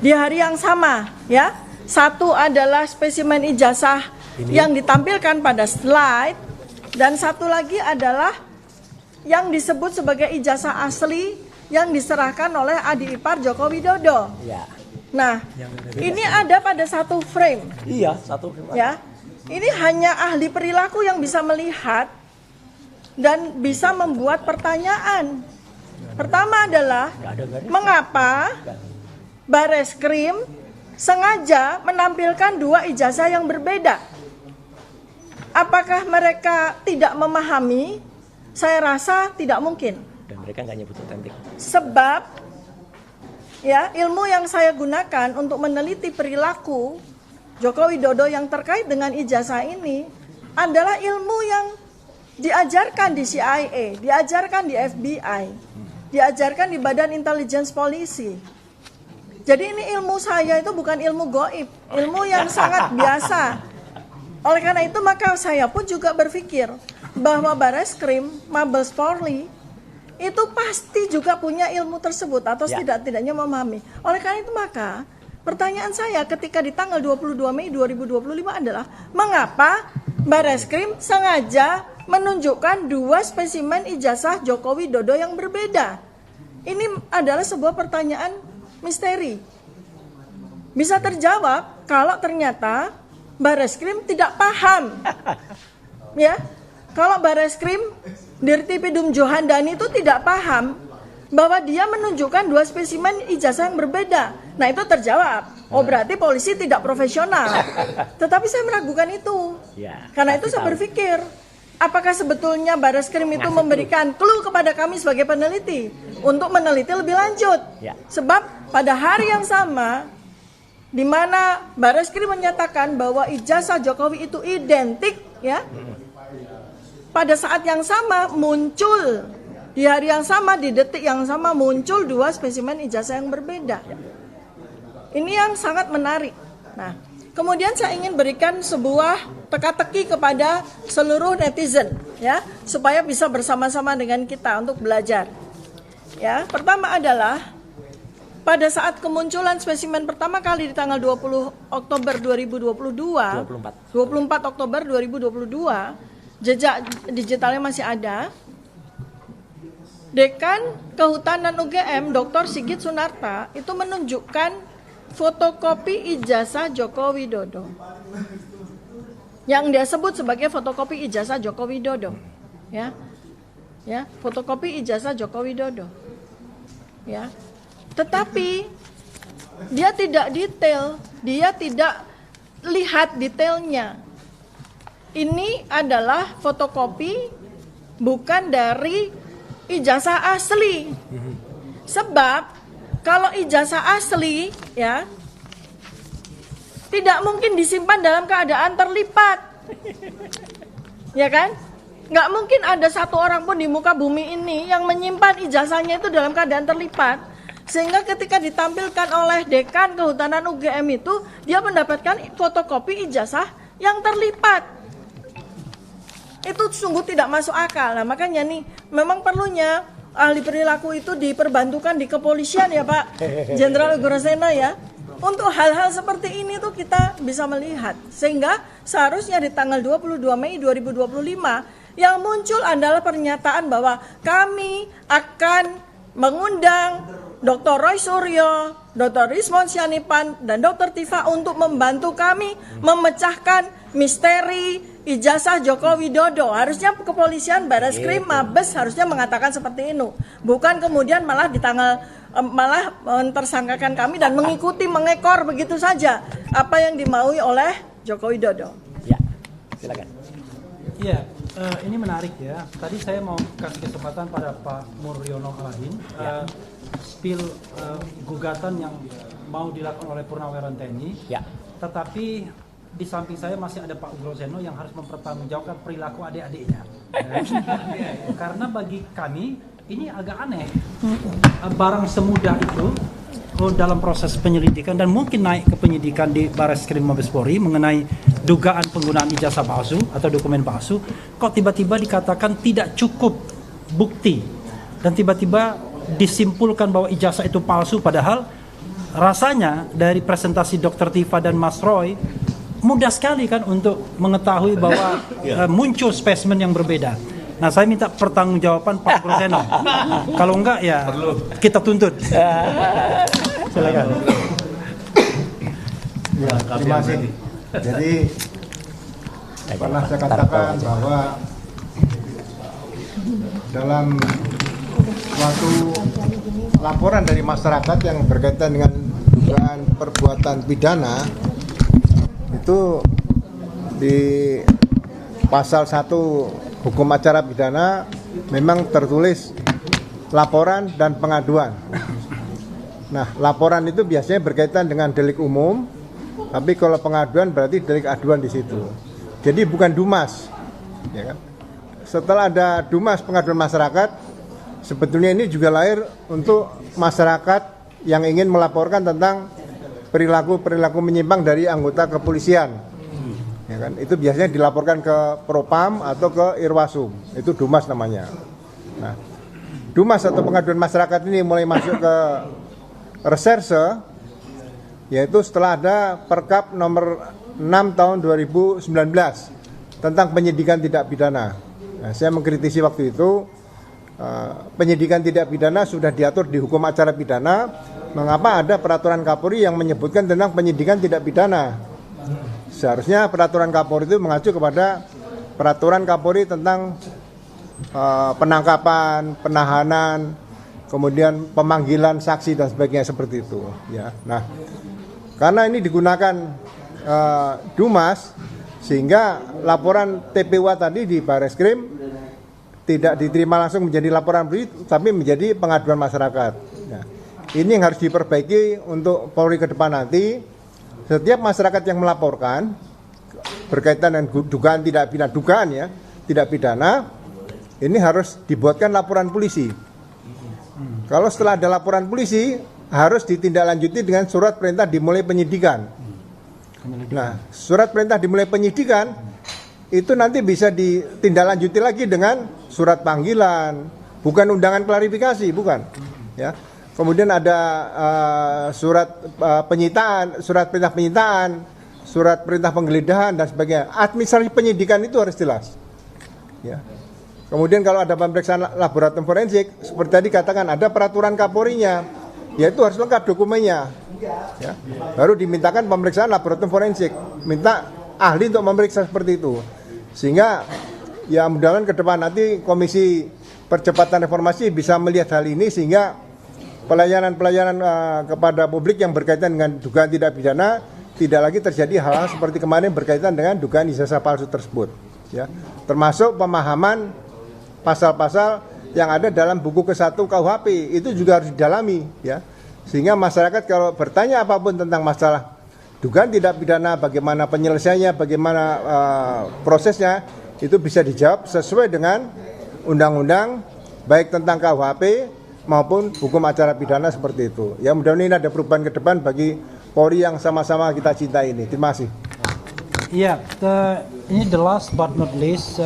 di hari yang sama ya. Satu adalah spesimen ijazah yang ditampilkan pada slide, dan satu lagi adalah yang disebut sebagai ijazah asli yang diserahkan oleh adik ipar Joko Widodo. Ya. Nah, ini ada pada satu frame. Iya, satu frame. Ya, ini hanya ahli perilaku yang bisa melihat dan bisa membuat pertanyaan. Pertama adalah mengapa Bareskrim sengaja menampilkan dua ijazah yang berbeda? Apakah mereka tidak memahami? Saya rasa tidak mungkin. Dan mereka nggak nyebut otentik. Sebab ya, ilmu yang saya gunakan untuk meneliti perilaku Joko Widodo yang terkait dengan ijazah ini adalah ilmu yang diajarkan di CIA, diajarkan di FBI, diajarkan di Badan Intelligence Polisi. Jadi ini ilmu saya itu bukan ilmu goib, ilmu yang sangat biasa. Oleh karena itu maka saya pun juga berpikir bahwa Bareskrim Mabes Polri itu pasti juga punya ilmu tersebut atau tidak-tidaknya memahami. Oleh karena itu maka pertanyaan saya ketika di tanggal 22 Mei 2025 adalah mengapa Bareskrim sengaja menunjukkan dua spesimen ijazah Joko Widodo yang berbeda? Ini adalah sebuah pertanyaan misteri. Bisa terjawab kalau ternyata Bareskrim tidak paham. Ya. Kalau Bareskrim Dirtipidum Johandani itu tidak paham bahwa dia menunjukkan 2 spesimen ijazah yang berbeda. Nah itu terjawab. Oh berarti polisi tidak profesional. Tetapi saya meragukan itu. Ya, Karena itu saya berpikir, apakah sebetulnya Bareskrim itu memberikan clue kepada kami sebagai peneliti untuk meneliti lebih lanjut? Ya. Sebab pada hari yang sama, di mana Bareskrim menyatakan bahwa ijazah Jokowi itu identik, ya. Pada saat yang sama muncul, di hari yang sama, di detik yang sama muncul 2 spesimen ijazah yang berbeda. Ini yang sangat menarik. Nah, kemudian saya ingin berikan sebuah teka-teki kepada seluruh netizen, ya, supaya bisa bersama-sama dengan kita untuk belajar. Ya, pertama adalah pada saat kemunculan spesimen pertama kali di tanggal 20 Oktober 2022, 24 Oktober 2022, jejak digitalnya masih ada. Dekan Kehutanan UGM Dr. Sigit Sunarta itu menunjukkan fotokopi ijazah Joko Widodo yang dia sebut sebagai fotokopi ijazah Joko Widodo, ya, fotokopi ijazah Joko Widodo, ya. Tetapi dia tidak detail, dia tidak lihat detailnya. Ini adalah fotokopi bukan dari ijazah asli. Sebab kalau ijazah asli, ya, tidak mungkin disimpan dalam keadaan terlipat, ya kan? Nggak mungkin ada satu orang pun di muka bumi ini yang menyimpan ijazahnya itu dalam keadaan terlipat, sehingga ketika ditampilkan oleh Dekan Kehutanan UGM itu, dia mendapatkan fotokopi ijazah yang terlipat. Itu sungguh tidak masuk akal. Nah, makanya nih, memang perlunya ahli perilaku itu diperbantukan di kepolisian ya Pak Jenderal Ugurosena ya. Untuk hal-hal seperti ini tuh kita bisa melihat. Sehingga seharusnya di tanggal 22 Mei 2025 yang muncul adalah pernyataan bahwa kami akan mengundang Dr. Roy Suryo, Dr. Rismon Sianipan, dan Dr. Tifa untuk membantu kami memecahkan misteri ijazah Joko Widodo. Harusnya kepolisian, Bareskrim, Mabes harusnya mengatakan seperti itu. Bukan kemudian malah di tanggal malah mentersangkakan kami dan mengikuti mengekor begitu saja apa yang dimaui oleh Joko Widodo. Ya, silakan. Iya, ini menarik ya. Tadi saya mau kasih kesempatan pada Pak Muryono Alahin spill gugatan yang mau dilakukan oleh Purnawirawan TNI. Ya. Tetapi di samping saya masih ada Pak Uguroseno yang harus mempertanggungjawabkan perilaku adik-adiknya. Karena bagi kami ini agak aneh. Barang semudah itu dalam proses penyelidikan dan mungkin naik ke penyidikan di Bareskrim Mabes Polri mengenai dugaan penggunaan ijazah palsu atau dokumen palsu, kok tiba-tiba dikatakan tidak cukup bukti dan tiba-tiba disimpulkan bahwa ijazah itu palsu, padahal rasanya dari presentasi Dr. Tifa dan Mas Roy mudah sekali kan untuk mengetahui bahwa muncul spesimen yang berbeda. Nah, saya minta pertanggungjawaban Pak Uguroseno. Kalau enggak ya kita tuntut. Silakan. Ya, terima kasih. Jadi pernah saya katakan bahwa dalam suatu laporan dari masyarakat yang berkaitan dengan dugaan perbuatan pidana itu di pasal 1 Hukum Acara Pidana memang tertulis laporan dan pengaduan. Nah, laporan itu biasanya berkaitan dengan delik umum, tapi kalau pengaduan berarti delik aduan di situ. Jadi bukan Dumas, ya kan? Setelah ada Dumas Pengaduan Masyarakat, sebetulnya ini juga lahir untuk masyarakat yang ingin melaporkan tentang perilaku menyimpang dari anggota kepolisian. Ya kan? Itu biasanya dilaporkan ke Propam atau ke Irwasum. Itu Dumas namanya. Nah, Dumas atau Pengaduan Masyarakat ini mulai masuk ke reserse, yaitu setelah ada Perkap nomor 6 tahun 2019 tentang penyidikan tidak pidana. Nah, saya mengkritisi waktu itu penyidikan tidak pidana sudah diatur di Hukum Acara Pidana. Mengapa ada peraturan Kapolri yang menyebutkan tentang penyidikan tidak pidana? Seharusnya peraturan Kapolri itu mengacu kepada peraturan Kapolri tentang penangkapan, penahanan, kemudian pemanggilan saksi dan sebagainya seperti itu. Ya, nah karena ini digunakan Dumas, sehingga laporan TPWA tadi di Bareskrim tidak diterima langsung menjadi laporan polisi, tapi menjadi pengaduan masyarakat. Ya. Ini yang harus diperbaiki untuk Polri ke depan nanti. Setiap masyarakat yang melaporkan berkaitan dengan dugaan tidak pidana, ini harus dibuatkan laporan polisi. Kalau setelah ada laporan polisi, harus ditindaklanjuti dengan surat perintah dimulai penyidikan. Nah, surat perintah dimulai penyidikan itu nanti bisa ditindaklanjuti lagi dengan surat panggilan, bukan undangan klarifikasi, bukan. Ya. Kemudian ada surat penyitaan, surat perintah penyitaan, surat perintah penggeledahan dan sebagainya. Administrasi penyidikan itu harus jelas. Ya. Kemudian kalau ada pemeriksaan laboratorium forensik, seperti tadi katakan ada peraturan Kapolrinya, yaitu harus lengkap dokumennya. Ya. Baru dimintakan pemeriksaan laboratorium forensik, minta ahli untuk memeriksa seperti itu. Sehingga ya mudah-mudahan ke depan nanti Komisi Percepatan Reformasi bisa melihat hal ini, sehingga pelayanan-pelayanan kepada publik yang berkaitan dengan dugaan tidak pidana tidak lagi terjadi hal-hal seperti kemarin berkaitan dengan dugaan ijazah palsu tersebut. Ya. Termasuk pemahaman pasal-pasal yang ada dalam buku ke-1 KUHP itu juga harus didalami, ya. Sehingga masyarakat kalau bertanya apapun tentang masalah dugaan tidak pidana, bagaimana penyelesaiannya, bagaimana prosesnya, itu bisa dijawab sesuai dengan undang-undang baik tentang KUHP maupun hukum acara pidana seperti itu. Ya, mudah-mudahan ini ada perubahan ke depan bagi Polri yang sama-sama kita cintai ini. Terima kasih. Iya, ini the last but not least,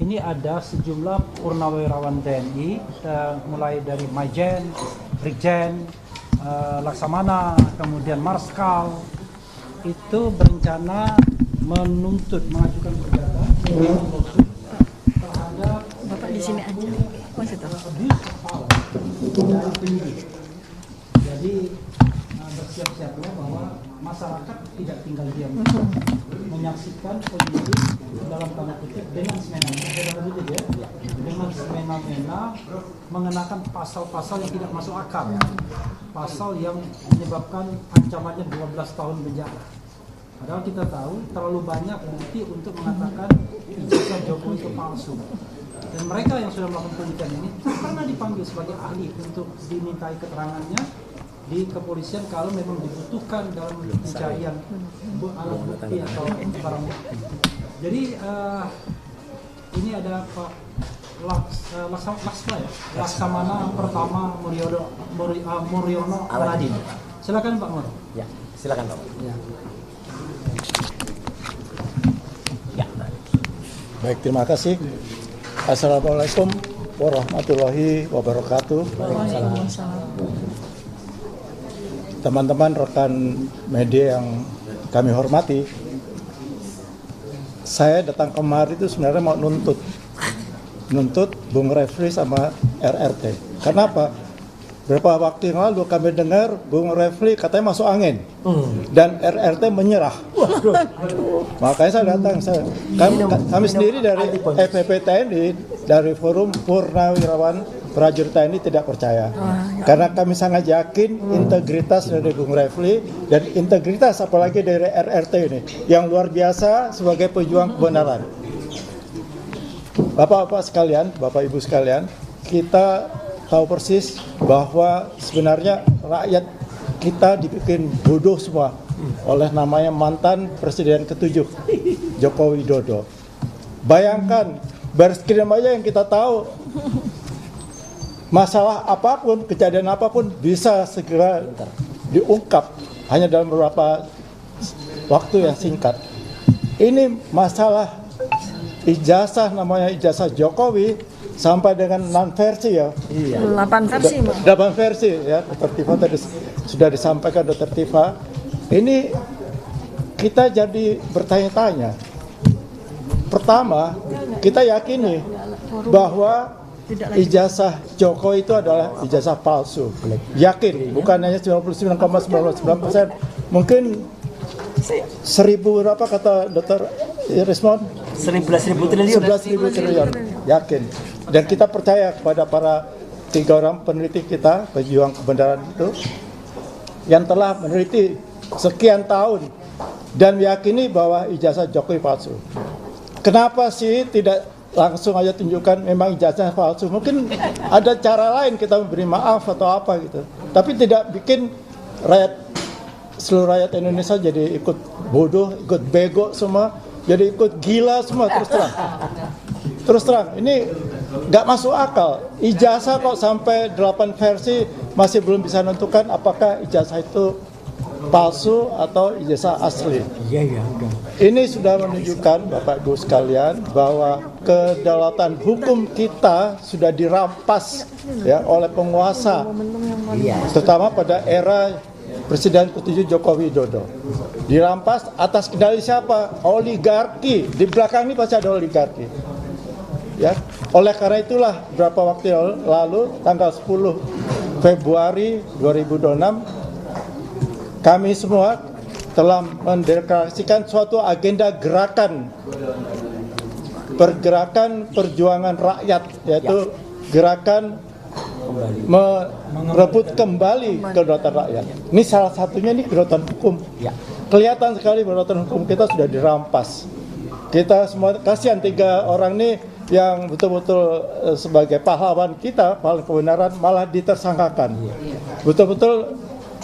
ini ada sejumlah purnawirawan TNI, mulai dari Majen, Brigjen, Laksamana, kemudian Marskal, itu berencana mengajukan perdata terhadap Bapak di sini aja. Jadi bersiap-siaplah bahwa masyarakat tidak tinggal diam, menyaksikan penyidik dalam tanda kutip dengan semena-mena mengenakan pasal-pasal yang tidak masuk akal, pasal yang menyebabkan ancamannya 12 tahun penjara. Padahal kita tahu terlalu banyak bukti untuk mengatakan ijazah Jokowi itu palsu. Dan mereka yang sudah melakukan penelitian ini pernah dipanggil sebagai ahli untuk dimintai keterangannya di kepolisian kalau memang dibutuhkan dalam pencarian alat bukti atau barang bukti. Jadi ini ada Pak Laksamana pertama Muryono Aladin. Silakan Pak Mur. Ya, silakan Pak. Ya. Ya. Baik, terima kasih. Assalamualaikum warahmatullahi wabarakatuh. Teman-teman rekan media yang kami hormati, saya datang kemari itu sebenarnya mau nuntut Bung Refli sama RRT. Kenapa? Beberapa waktu yang lalu kami dengar Bung Refli katanya masuk angin dan RRT menyerah. Makanya saya datang. Kami sendiri dari FPP TNI, dari Forum Purnawirawan Prajurit TNI tidak percaya. Karena kami sangat yakin integritas dari Bung Refli dan integritas apalagi dari RRT ini yang luar biasa sebagai pejuang kebenaran. Bapak-bapak sekalian, Bapak Ibu sekalian, kita tahu persis bahwa sebenarnya rakyat kita dibikin bodoh semua oleh namanya mantan Presiden ke-7 Joko Widodo. Bayangkan, Bareskrim aja yang kita tahu masalah apapun, kejadian apapun bisa segera diungkap hanya dalam beberapa waktu yang singkat. Ini masalah ijazah, namanya ijazah Jokowi sampai dengan 6 versi ya. Iya. 8 versi, Mbak. 8 versi ya, Dr. Tifa tadi sudah disampaikan Dr. Tifa. Ini kita jadi bertanya-tanya. Pertama, kita yakini bahwa ijazah Jokowi itu adalah ijazah palsu. Yakin, bukan hanya 99,99%. Mungkin 1000 berapa kata Dr. Rismon? 11.000 triliun. 11.000 triliun, yakin. Dan kita percaya kepada para 3 orang peneliti kita, pejuang kebenaran itu, yang telah meneliti sekian tahun dan meyakini bahwa ijazah Jokowi palsu. Kenapa sih tidak langsung aja tunjukkan memang ijazah palsu? Mungkin ada cara lain kita memberi maaf atau apa gitu. Tapi tidak bikin seluruh rakyat Indonesia jadi ikut bodoh, ikut bego semua, jadi ikut gila semua. Terus terang, ini nggak masuk akal. Ijazah kok sampai 8 versi masih belum bisa menentukan apakah ijazah itu palsu atau ijazah asli. Iya. Ini sudah menunjukkan Bapak Ibu sekalian bahwa kedaulatan hukum kita sudah dirampas ya oleh penguasa, terutama pada era Presiden ke-7 Joko Widodo. Dirampas atas kendali siapa? Oligarki. Di belakang ini pasti ada oligarki. Ya, oleh karena itulah beberapa waktu lalu tanggal 10 Februari 2026 kami semua telah mendeklarasikan suatu agenda pergerakan perjuangan rakyat, yaitu gerakan merebut kembali kedaulatan rakyat. Ini salah satunya nih kedaulatan hukum. Kelihatan sekali kedaulatan hukum kita sudah dirampas. Kita semua kasihan 3 orang nih yang betul-betul sebagai pahlawan kita, pahlawan kebenaran malah ditersangkakan. Betul-betul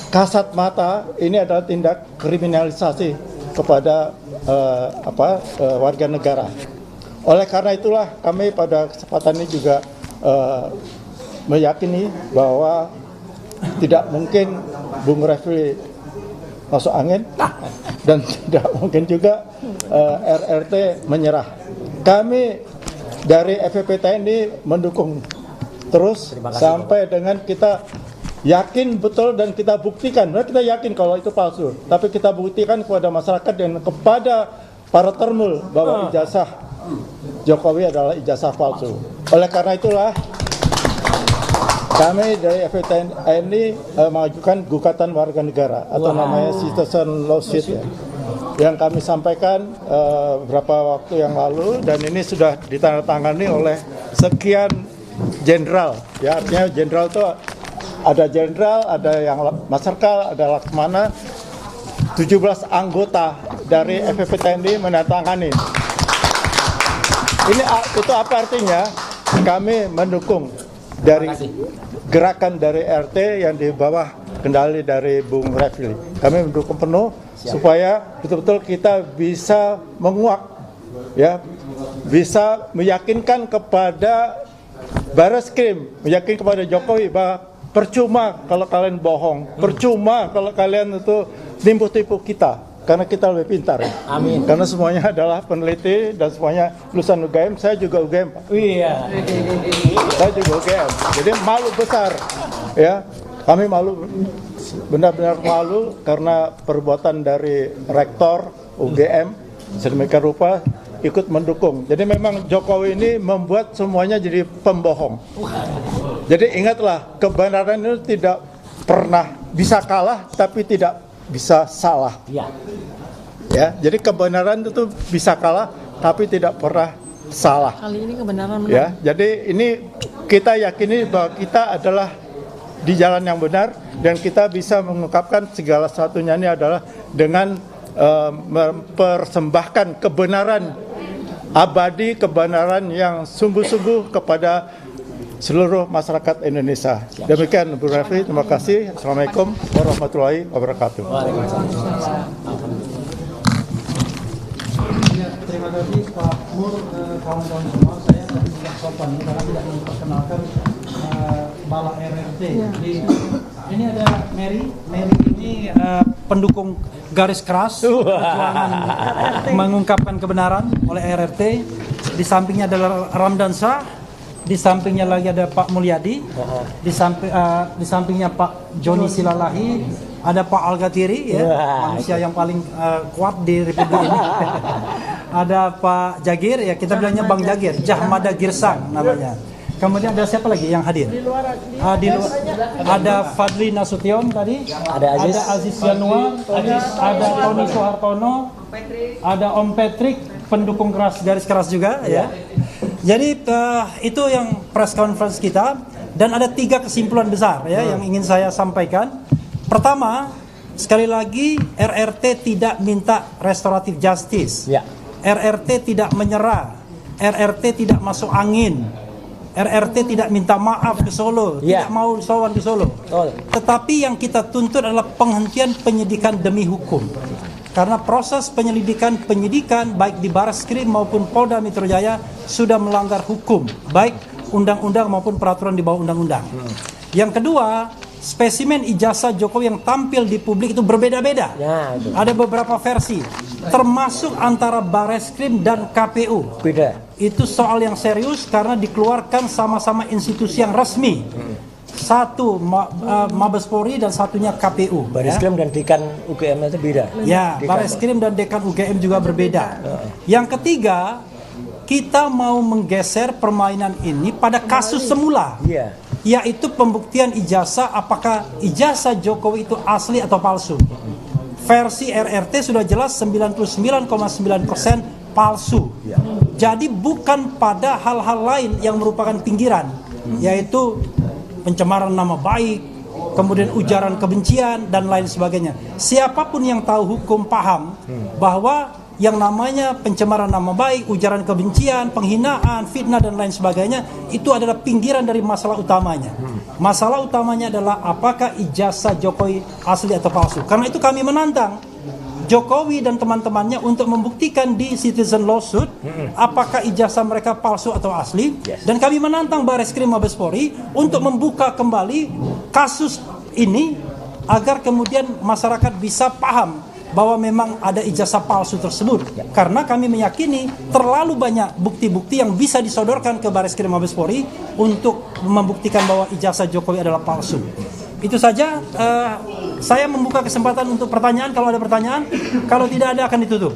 kasat mata, ini adalah tindak kriminalisasi kepada warga negara. Oleh karena itulah kami pada kesempatan ini juga meyakini bahwa tidak mungkin Bung Refli masuk angin dan tidak mungkin juga RRT menyerah. Kami dari FPP TNI mendukung terus sampai dengan kita yakin betul dan kita buktikan. Kita yakin kalau itu palsu, tapi kita buktikan kepada masyarakat dan kepada para termul bahwa ijazah Jokowi adalah ijazah palsu. Oleh karena itulah kami dari FPTNI mengajukan gugatan warga negara atau namanya citizen lawsuit ya, yang kami sampaikan beberapa waktu yang lalu, dan ini sudah ditandatangani oleh sekian jenderal. Ya, artinya jenderal itu ada jenderal, ada yang marsikal, ada laksamana. 17 anggota dari FPTNI menandatangani. Itu apa artinya? Kami mendukung dari gerakan dari RT yang di bawah kendali dari Bung Refli. Kami mendukung penuh supaya betul-betul kita bisa menguak, ya, bisa meyakinkan kepada Barreskrim, meyakinkan kepada Jokowi bahwa percuma kalau kalian bohong, percuma kalau kalian itu tipu-tipu kita, karena kita lebih pintar. Ya. Amin. Karena semuanya adalah peneliti dan semuanya lulusan UGM. Saya juga UGM, Pak. Iya. Saya juga UGM. Jadi malu besar, ya. Kami malu, benar-benar malu karena perbuatan dari rektor UGM sedemikian rupa ikut mendukung. Jadi memang Jokowi ini membuat semuanya jadi pembohong. Jadi ingatlah, kebenaran itu tidak pernah bisa kalah, tapi tidak bisa salah. Ya, jadi kebenaran itu bisa kalah, tapi tidak pernah salah. Kali ini kebenaran menang. Ya, jadi ini kita yakini bahwa kita adalah di jalan yang benar dan kita bisa mengungkapkan segala sesuatunya ini adalah dengan mempersembahkan kebenaran abadi, kebenaran yang sungguh-sungguh kepada seluruh masyarakat Indonesia. Demikian Bu Refli, terima kasih. Assalamualaikum warahmatullahi wabarakatuh. Terima kasih Pak Mur, kawan-kawan semua. Saya tadi tidak sopan karena tidak memperkenalkan Bala RRT. Ini ada Mary ini pendukung garis keras perjuangan mengungkapkan kebenaran oleh RRT. Di sampingnya adalah Ramdan Shah. Di sampingnya lagi ada Pak Mulyadi, di sampingnya Pak Joni Silalahi, ada Pak Al-Ghatiri, ya, manusia yang paling kuat di Republik ini. Ada Pak Jagir, ya kita bilangnya Bang Jagir, Jahmada Girsang namanya. Kemudian ada siapa lagi yang hadir? Ada Fadli Nasution tadi, ada Aziz Yanuar, ada Tony Soehartono, ada Om Patrick, pendukung garis keras juga ya. Jadi itu yang press conference kita, dan ada 3 kesimpulan besar ya yang ingin saya sampaikan. Pertama, sekali lagi RRT tidak minta restoratif justice. RRT tidak menyerah. RRT tidak masuk angin. RRT tidak minta maaf ke Solo, tidak mau sowan di Solo. Tetapi yang kita tuntut adalah penghentian penyidikan demi hukum. Karena proses penyidikan baik di Barreskrim maupun Polda Metro Jaya sudah melanggar hukum, baik undang-undang maupun peraturan di bawah undang-undang. Yang kedua, spesimen ijazah Jokowi yang tampil di publik itu berbeda-beda. Ada beberapa versi, termasuk antara Barreskrim dan KPU. Beda. Itu soal yang serius karena dikeluarkan sama-sama institusi yang resmi. Satu Mabes Polri dan satunya KPU. Barreskrim dan Dekan UGM itu beda. Ya, Barreskrim dan Dekan UGM juga berbeda. Yang ketiga, kita mau menggeser permainan ini pada kasus semula. Yaitu pembuktian ijazah, apakah ijazah Jokowi itu asli atau palsu. Versi RRT sudah jelas 99,9% palsu. Jadi bukan pada hal-hal lain yang merupakan pinggiran, yaitu pencemaran nama baik, kemudian ujaran kebencian dan lain sebagainya. Siapapun yang tahu hukum paham bahwa yang namanya pencemaran nama baik, ujaran kebencian, penghinaan, fitnah dan lain sebagainya itu adalah pinggiran dari masalah utamanya. Masalah utamanya adalah apakah ijazah Jokowi asli atau palsu. Karena itu kami menantang Jokowi dan teman-temannya untuk membuktikan di citizen lawsuit apakah ijazah mereka palsu atau asli. Dan kami menantang Barreskrim Mabes Polri untuk membuka kembali kasus ini agar kemudian masyarakat bisa paham bahwa memang ada ijazah palsu tersebut. Karena kami meyakini terlalu banyak bukti-bukti yang bisa disodorkan ke Barreskrim Mabes Polri untuk membuktikan bahwa ijazah Jokowi adalah palsu. Itu saja, saya membuka kesempatan untuk pertanyaan kalau ada pertanyaan. Kalau tidak ada akan ditutup.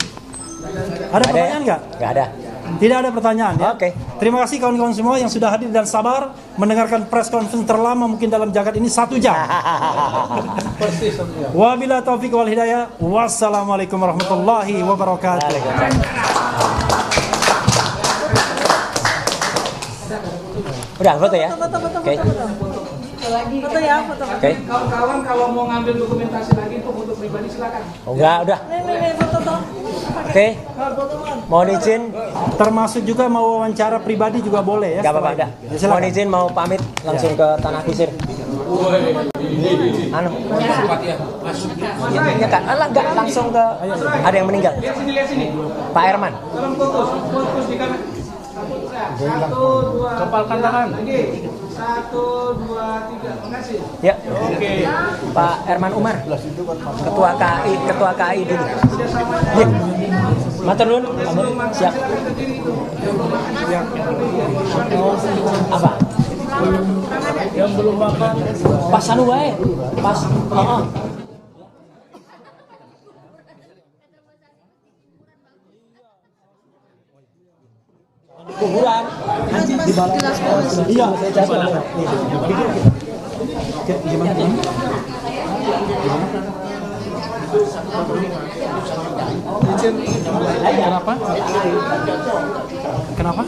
Ada pertanyaan nggak? Nggak ada. Tidak ada pertanyaan ya. Oke. Terima kasih kawan-kawan semua yang sudah hadir dan sabar mendengarkan press conference terlama mungkin dalam jagat ini 1 jam. Wabillahi taufiq wal hidayah. Wassalamualaikum warahmatullahi wabarakatuh. Udah foto ya? Oke. Foto ya, foto. Oke. Kawan-kawan kalau mau ngambil dokumentasi lagi untuk foto pribadi silakan. Oh, enggak, udah. Nih, foto toh. Oke. Mohon izin, Termasuk juga mau wawancara pribadi juga boleh ya. enggak apa-apa, udah. Ya, silakan. Mohon izin mau pamit langsung ke Tanah Kusir. Anu. Ya kan, enggak langsung ke ada yang meninggal. Lihat sini. Pak Herman. Tolong fokus di kamera. 1, 2, kepalkan tangan. Lagi. 1, 2, 3. Makasih. Ya. Oke. Pak Herman Umar. Ketua KAI dulu. Ya. Matur nuwun. Siap. Apa? Yang belum makan. Pas anu wae. Pas. Heeh. Kuburan di balai. Iya, gimana? Kenapa?